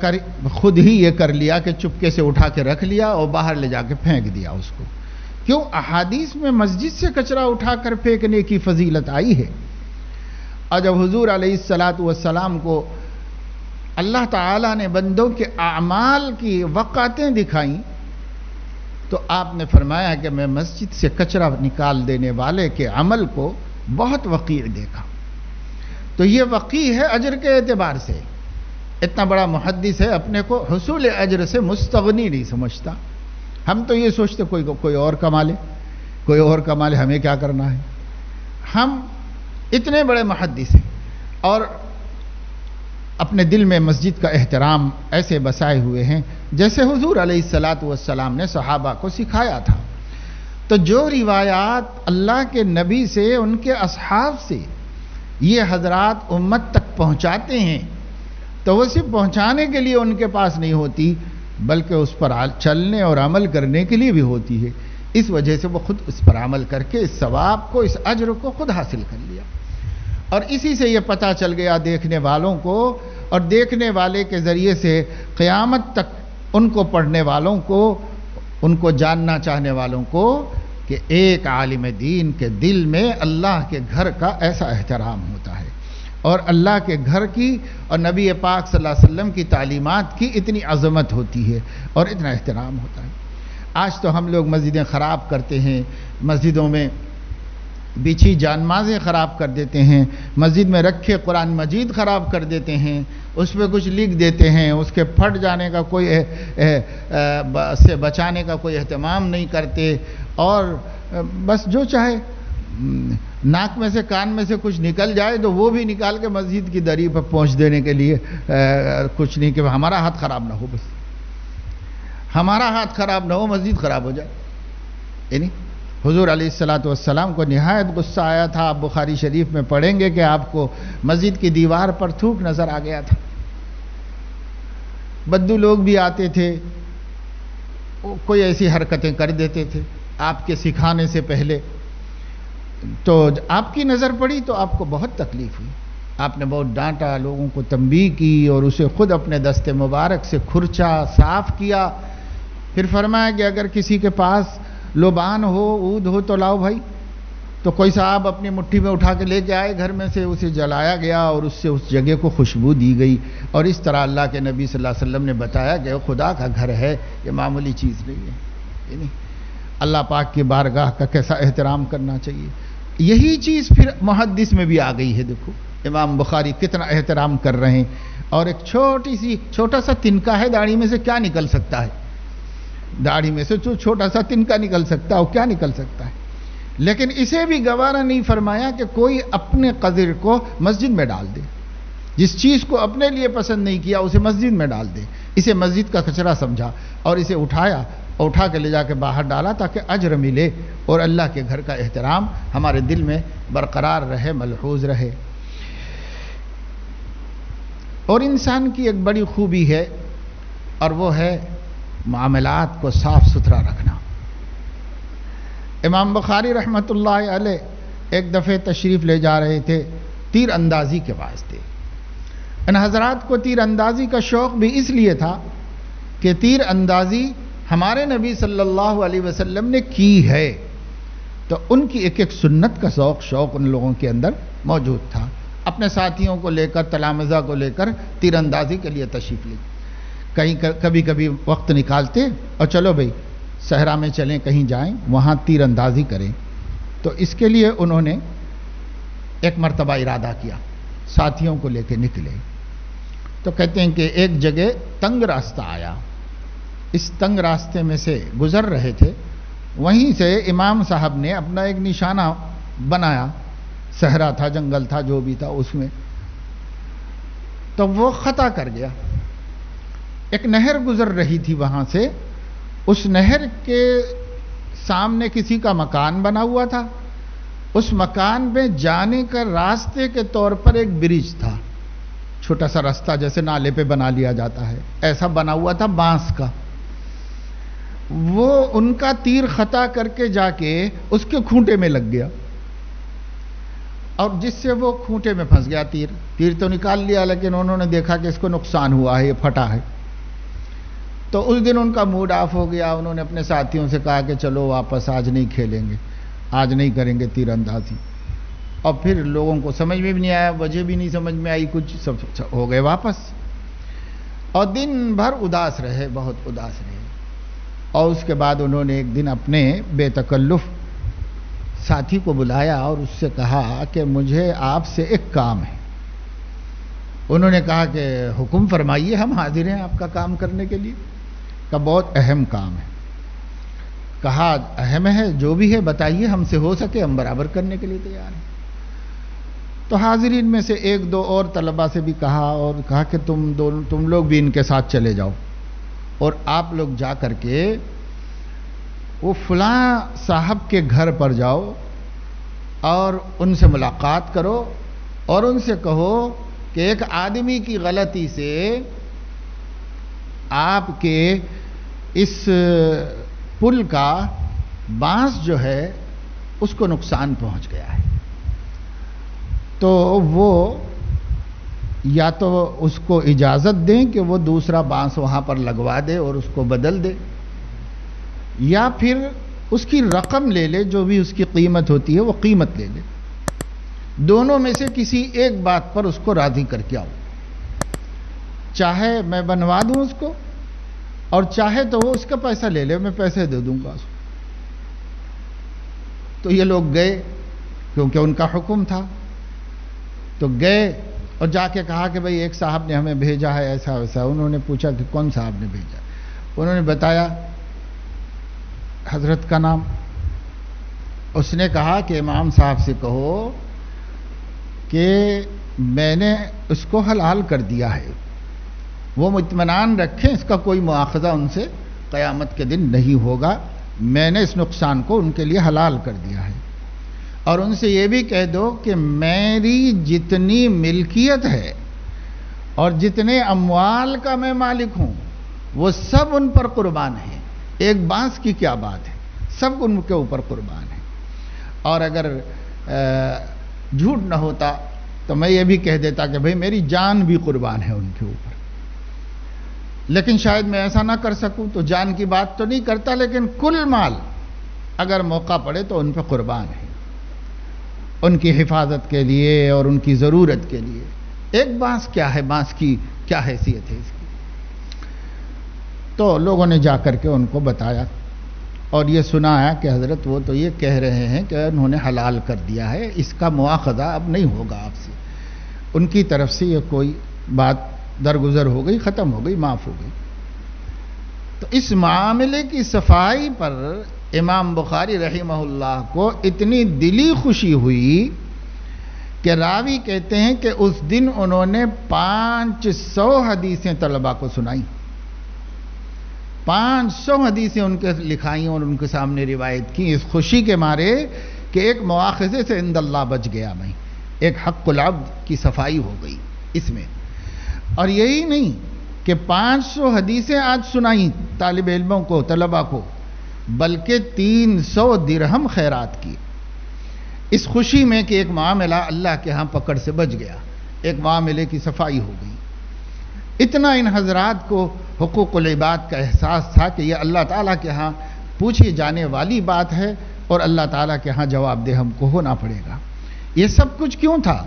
خود ہی یہ کر لیا کہ چپکے سے اٹھا کے رکھ لیا اور باہر لے جا کے پھینک دیا اس کو۔ کیوں؟ احادیث میں مسجد سے کچرا اٹھا کر پھینکنے کی فضیلت آئی ہے۔ اور جب حضور علیہ الصلاۃ والسلام کو اللہ تعالیٰ نے بندوں کے اعمال کی وقعتیں دکھائیں تو آپ نے فرمایا کہ میں مسجد سے کچرا نکال دینے والے کے عمل کو بہت وقیع دیکھا۔ تو یہ وقیع ہے اجر کے اعتبار سے، اتنا بڑا محدث ہے، اپنے کو حصول اجر سے مستغنی نہیں سمجھتا۔ ہم تو یہ سوچتے کوئی اور کما لے، کوئی اور کما لے، ہمیں کیا کرنا ہے۔ ہم اتنے بڑے محدث ہیں اور اپنے دل میں مسجد کا احترام ایسے بسائے ہوئے ہیں جیسے حضور علیہ الصلاۃ والسلام نے صحابہ کو سکھایا تھا۔ تو جو روایات اللہ کے نبی سے، ان کے اصحاب سے یہ حضرات امت تک پہنچاتے ہیں تو وہ صرف پہنچانے کے لیے ان کے پاس نہیں ہوتی، بلکہ اس پر چلنے اور عمل کرنے کے لیے بھی ہوتی ہے۔ اس وجہ سے وہ خود اس پر عمل کر کے اس ثواب کو، اس اجر کو خود حاصل کر لیا۔ اور اسی سے یہ پتہ چل گیا دیکھنے والوں کو، اور دیکھنے والے کے ذریعے سے قیامت تک ان کو پڑھنے والوں کو، ان کو جاننا چاہنے والوں کو، کہ ایک عالم دین کے دل میں اللہ کے گھر کا ایسا احترام ہوتا ہے، اور اللہ کے گھر کی اور نبی پاک صلی اللہ علیہ وسلم کی تعلیمات کی اتنی عظمت ہوتی ہے اور اتنا احترام ہوتا ہے۔ آج تو ہم لوگ مسجدیں خراب کرتے ہیں، مسجدوں میں بچھی جانمازیں خراب کر دیتے ہیں، مسجد میں رکھے قرآن مجید خراب کر دیتے ہیں، اس پہ کچھ لکھ دیتے ہیں، اس کے پھٹ جانے کا کوئی سے بچانے کا کوئی اہتمام نہیں کرتے، اور بس جو چاہے ناک میں سے، کان میں سے کچھ نکل جائے تو وہ بھی نکال کے مسجد کی دری پر پہنچ دینے کے لیے کچھ نہیں، کہ ہمارا ہاتھ خراب نہ ہو، بس ہمارا ہاتھ خراب نہ ہو، مسجد خراب ہو جائے۔ یعنی حضور علیہ الصلاۃ والسلام کو نہایت غصہ آیا تھا۔ آپ بخاری شریف میں پڑھیں گے کہ آپ کو مسجد کی دیوار پر تھوک نظر آ گیا تھا۔ بدو لوگ بھی آتے تھے، کوئی ایسی حرکتیں کر دیتے تھے آپ کے سکھانے سے پہلے، تو آپ کی نظر پڑی تو آپ کو بہت تکلیف ہوئی، آپ نے بہت ڈانٹا، لوگوں کو تنبیہ کی، اور اسے خود اپنے دست مبارک سے کھرچا، صاف کیا۔ پھر فرمایا کہ اگر کسی کے پاس لبان ہو، عود ہو تو لاؤ بھائی۔ تو کوئی صاحب اپنی مٹھی میں اٹھا کے لے کے آئے گھر میں سے، اسے جلایا گیا اور اس سے اس جگہ کو خوشبو دی گئی، اور اس طرح اللہ کے نبی صلی اللہ علیہ وسلم نے بتایا کہ خدا کا گھر ہے، یہ معمولی چیز نہیں ہے۔ یعنی اللہ پاک کی بارگاہ کا کیسا احترام کرنا چاہیے۔ یہی چیز پھر محدث میں بھی آ گئی ہے۔ دیکھو امام بخاری کتنا احترام کر رہے ہیں، اور ایک چھوٹا سا تنکا ہے داڑھی میں سے کیا نکل سکتا ہے؟ داڑھی میں سے چھوٹا سا تنکا نکل سکتا ہے، اور کیا نکل سکتا ہے؟ لیکن اسے بھی گوارا نہیں فرمایا کہ کوئی اپنے قدر کو مسجد میں ڈال دے، جس چیز کو اپنے لیے پسند نہیں کیا اسے مسجد میں ڈال دے۔ اسے مسجد کا کچرا سمجھا اور اسے اٹھایا اور اٹھا کے لے جا کے باہر ڈالا تاکہ اجر ملے اور اللہ کے گھر کا احترام ہمارے دل میں برقرار رہے، ملحوظ رہے۔ اور انسان کی ایک بڑی خوبی ہے، اور وہ ہے معاملات کو صاف ستھرا رکھنا۔ امام بخاری رحمۃ اللہ علیہ ایک دفعہ تشریف لے جا رہے تھے تیر اندازی کے واسطے۔ ان حضرات کو تیر اندازی کا شوق بھی اس لیے تھا کہ تیر اندازی ہمارے نبی صلی اللہ علیہ وسلم نے کی ہے، تو ان کی ایک سنت کا شوق ان لوگوں کے اندر موجود تھا۔ اپنے ساتھیوں کو لے کر، تلامذہ کو لے کر تیر اندازی کے لیے تشریف لے، کبھی کبھی وقت نکالتے اور چلو بھائی صحرا میں چلیں، کہیں جائیں، وہاں تیر اندازی کریں۔ تو اس کے لیے انہوں نے ایک مرتبہ ارادہ کیا، ساتھیوں کو لے کے نکلے۔ تو کہتے ہیں کہ ایک جگہ تنگ راستہ آیا، اس تنگ راستے میں سے گزر رہے تھے، وہیں سے امام صاحب نے اپنا ایک نشانہ بنایا، صحرا تھا، جنگل تھا، جو بھی تھا اس میں، تو وہ خطا کر گیا۔ ایک نہر گزر رہی تھی وہاں سے، اس نہر کے سامنے کسی کا مکان بنا ہوا تھا، اس مکان میں جانے کا راستے کے طور پر ایک برج تھا، چھوٹا سا راستہ جیسے نالے پہ بنا لیا جاتا ہے، ایسا بنا ہوا تھا بانس کا۔ وہ ان کا تیر خطا کر کے جا کے اس کے کھونٹے میں لگ گیا، اور جس سے وہ کھونٹے میں پھنس گیا۔ تیر تو نکال لیا، لیکن انہوں نے دیکھا کہ اس کو نقصان ہوا ہے، یہ پھٹا ہے۔ تو اس دن ان کا موڈ آف ہو گیا، انہوں نے اپنے ساتھیوں سے کہا کہ چلو واپس، آج نہیں کھیلیں گے، آج نہیں کریں گے تیر اندازی۔ اور پھر لوگوں کو سمجھ میں بھی نہیں آیا، وجہ بھی نہیں سمجھ میں آئی، کچھ سب ہو گئے واپس، اور دن بھر اداس رہے، بہت اداس رہے۔ اور اس کے بعد انہوں نے ایک دن اپنے بے تکلف ساتھی کو بلایا اور اس سے کہا کہ مجھے آپ سے ایک کام ہے۔ انہوں نے کہا کہ حکم فرمائیے، ہم حاضر ہیں آپ کا کام کرنے کے لیے۔ کا بہت اہم کام ہے۔ کہا اہم ہے، جو بھی ہے بتائیے، ہم سے ہو سکے ہم برابر کرنے کے لیے تیار ہیں۔ تو حاضرین میں سے ایک دو اور طلباء سے بھی کہا، اور کہا کہ تم لوگ بھی ان کے ساتھ چلے جاؤ، اور آپ لوگ جا کر کے وہ فلاں صاحب کے گھر پر جاؤ اور ان سے ملاقات کرو، اور ان سے کہو کہ ایک آدمی کی غلطی سے آپ کے اس پل کا بانس جو ہے اس کو نقصان پہنچ گیا ہے، تو وہ یا تو اس کو اجازت دیں کہ وہ دوسرا بانس وہاں پر لگوا دے اور اس کو بدل دے، یا پھر اس کی رقم لے لے، جو بھی اس کی قیمت ہوتی ہے وہ قیمت لے لے۔ دونوں میں سے کسی ایک بات پر اس کو راضی کر کے آؤ، چاہے میں بنوا دوں اس کو، اور چاہے تو وہ اس کا پیسہ لے لے، میں پیسے دے دوں گا اس کو۔ تو یہ لوگ گئے، کیونکہ ان کا حکم تھا، تو گئے اور جا کے کہا کہ بھئی ایک صاحب نے ہمیں بھیجا ہے ایسا ویسا۔ انہوں نے پوچھا کہ کون صاحب نے بھیجا؟ انہوں نے بتایا حضرت کا نام۔ اس نے کہا کہ امام صاحب سے کہو کہ میں نے اس کو حلال کر دیا ہے، وہ اطمینان رکھیں، اس کا کوئی مواخذہ ان سے قیامت کے دن نہیں ہوگا، میں نے اس نقصان کو ان کے لیے حلال کر دیا ہے۔ اور ان سے یہ بھی کہہ دو کہ میری جتنی ملکیت ہے اور جتنے اموال کا میں مالک ہوں وہ سب ان پر قربان ہیں، ایک بانس کی کیا بات ہے، سب ان کے اوپر قربان ہے۔ اور اگر جھوٹ نہ ہوتا تو میں یہ بھی کہہ دیتا کہ بھئی میری جان بھی قربان ہے ان کے اوپر، لیکن شاید میں ایسا نہ کر سکوں تو جان کی بات تو نہیں کرتا، لیکن کل مال اگر موقع پڑے تو ان پہ قربان ہے، ان کی حفاظت کے لیے اور ان کی ضرورت کے لیے۔ ایک بانس کیا ہے، بانس کی کیا حیثیت ہے اس کی؟ تو لوگوں نے جا کر کے ان کو بتایا اور یہ سنایا کہ حضرت وہ تو یہ کہہ رہے ہیں کہ انہوں نے حلال کر دیا ہے، اس کا مواخذہ اب نہیں ہوگا آپ سے۔ ان کی طرف سے یہ کوئی بات درگزر ہو گئی، ختم ہو گئی، معاف ہو گئی۔ تو اس معاملے کی صفائی پر امام بخاری رحمہ اللہ کو اتنی دلی خوشی ہوئی کہ راوی کہتے ہیں کہ اس دن انہوں نے 500 حدیثیں طلباء کو سنائیں، 500 حدیثیں ان کے لکھائیں اور ان کے سامنے روایت کی، اس خوشی کے مارے کہ ایک مواخذے سے عند اللہ بچ گیا میں، ایک حق العبد کی صفائی ہو گئی اس میں۔ اور یہی نہیں کہ 500 حدیثیں آج سنائیں طالب علموں کو، طلباء کو، بلکہ 300 درہم خیرات کی، اس خوشی میں کہ ایک معاملہ اللہ کے ہاں پکڑ سے بچ گیا، ایک معاملے کی صفائی ہو گئی۔ اتنا ان حضرات کو حقوق العباد کا احساس تھا کہ یہ اللہ تعالیٰ کے ہاں پوچھی جانے والی بات ہے اور اللہ تعالیٰ کے ہاں جواب دہ ہم کو ہونا پڑے گا۔ یہ سب کچھ کیوں تھا؟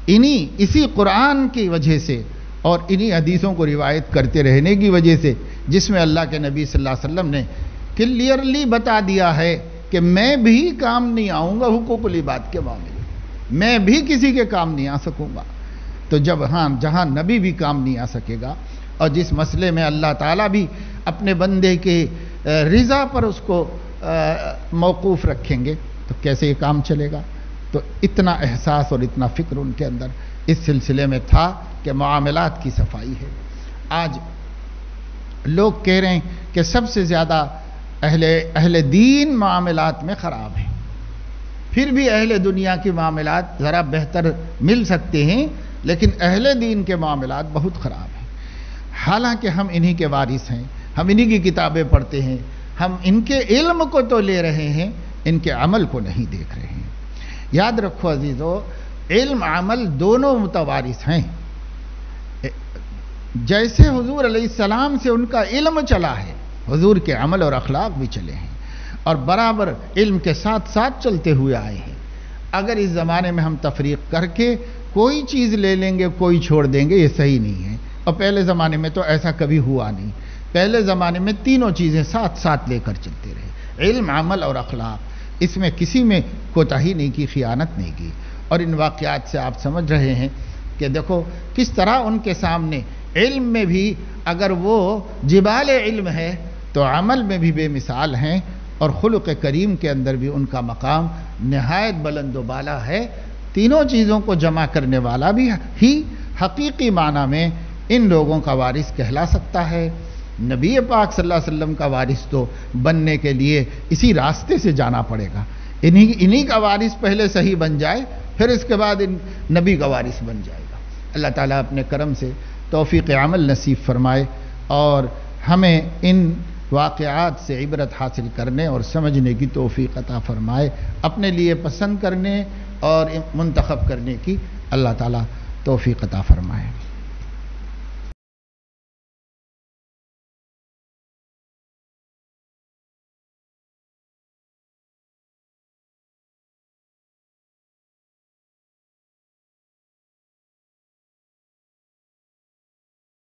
اسی قرآن کی وجہ سے اور انہی حدیثوں کو روایت کرتے رہنے کی وجہ سے، جس میں اللہ کے نبی صلی اللہ علیہ وسلم نے کلیئرلی بتا دیا ہے کہ میں بھی کام نہیں آؤں گا حقوق العباد کے معاملے میں، میں بھی کسی کے کام نہیں آ سکوں گا۔ تو جہاں نبی بھی کام نہیں آ سکے گا اور جس مسئلے میں اللہ تعالیٰ بھی اپنے بندے کے رضا پر اس کو موقوف رکھیں گے تو کیسے یہ کام چلے گا؟ تو اتنا احساس اور اتنا فکر ان کے اندر اس سلسلے میں تھا کہ معاملات کی صفائی ہے۔ آج لوگ کہہ رہے ہیں کہ سب سے زیادہ اہل دین معاملات میں خراب ہیں، پھر بھی اہل دنیا کے معاملات ذرا بہتر مل سکتے ہیں، لیکن اہل دین کے معاملات بہت خراب ہیں۔ حالانکہ ہم انہی کے وارث ہیں، ہم انہی کی کتابیں پڑھتے ہیں، ہم ان کے علم کو تو لے رہے ہیں، ان کے عمل کو نہیں دیکھ رہے ہیں۔ یاد رکھو عزیزو، علم عمل دونوں متوارث ہیں۔ جیسے حضور علیہ السلام سے ان کا علم چلا ہے، حضور کے عمل اور اخلاق بھی چلے ہیں اور برابر علم کے ساتھ ساتھ چلتے ہوئے آئے ہیں۔ اگر اس زمانے میں ہم تفریق کر کے کوئی چیز لے لیں گے کوئی چھوڑ دیں گے، یہ صحیح نہیں ہے۔ اور پہلے زمانے میں تو ایسا کبھی ہوا نہیں، پہلے زمانے میں تینوں چیزیں ساتھ ساتھ لے کر چلتے رہے، علم عمل اور اخلاق، اس میں کسی میں کوتاہی نہیں کی، خیانت نہیں کی۔ اور ان واقعات سے آپ سمجھ رہے ہیں کہ دیکھو کس طرح ان کے سامنے علم میں بھی اگر وہ جبال علم ہے تو عمل میں بھی بے مثال ہیں، اور خلق کریم کے اندر بھی ان کا مقام نہایت بلند و بالا ہے۔ تینوں چیزوں کو جمع کرنے والا بھی ہی حقیقی معنی میں ان لوگوں کا وارث کہلا سکتا ہے۔ نبی پاک صلی اللہ علیہ وسلم کا وارث تو بننے کے لیے اسی راستے سے جانا پڑے گا، انہی کا وارث پہلے صحیح بن جائے، پھر اس کے بعد نبی کا وارث بن جائے گا۔ اللہ تعالیٰ اپنے کرم سے توفیق عمل نصیب فرمائے اور ہمیں ان واقعات سے عبرت حاصل کرنے اور سمجھنے کی توفیق عطا فرمائے، اپنے لیے پسند کرنے اور منتخب کرنے کی اللہ تعالیٰ توفیق عطا فرمائے۔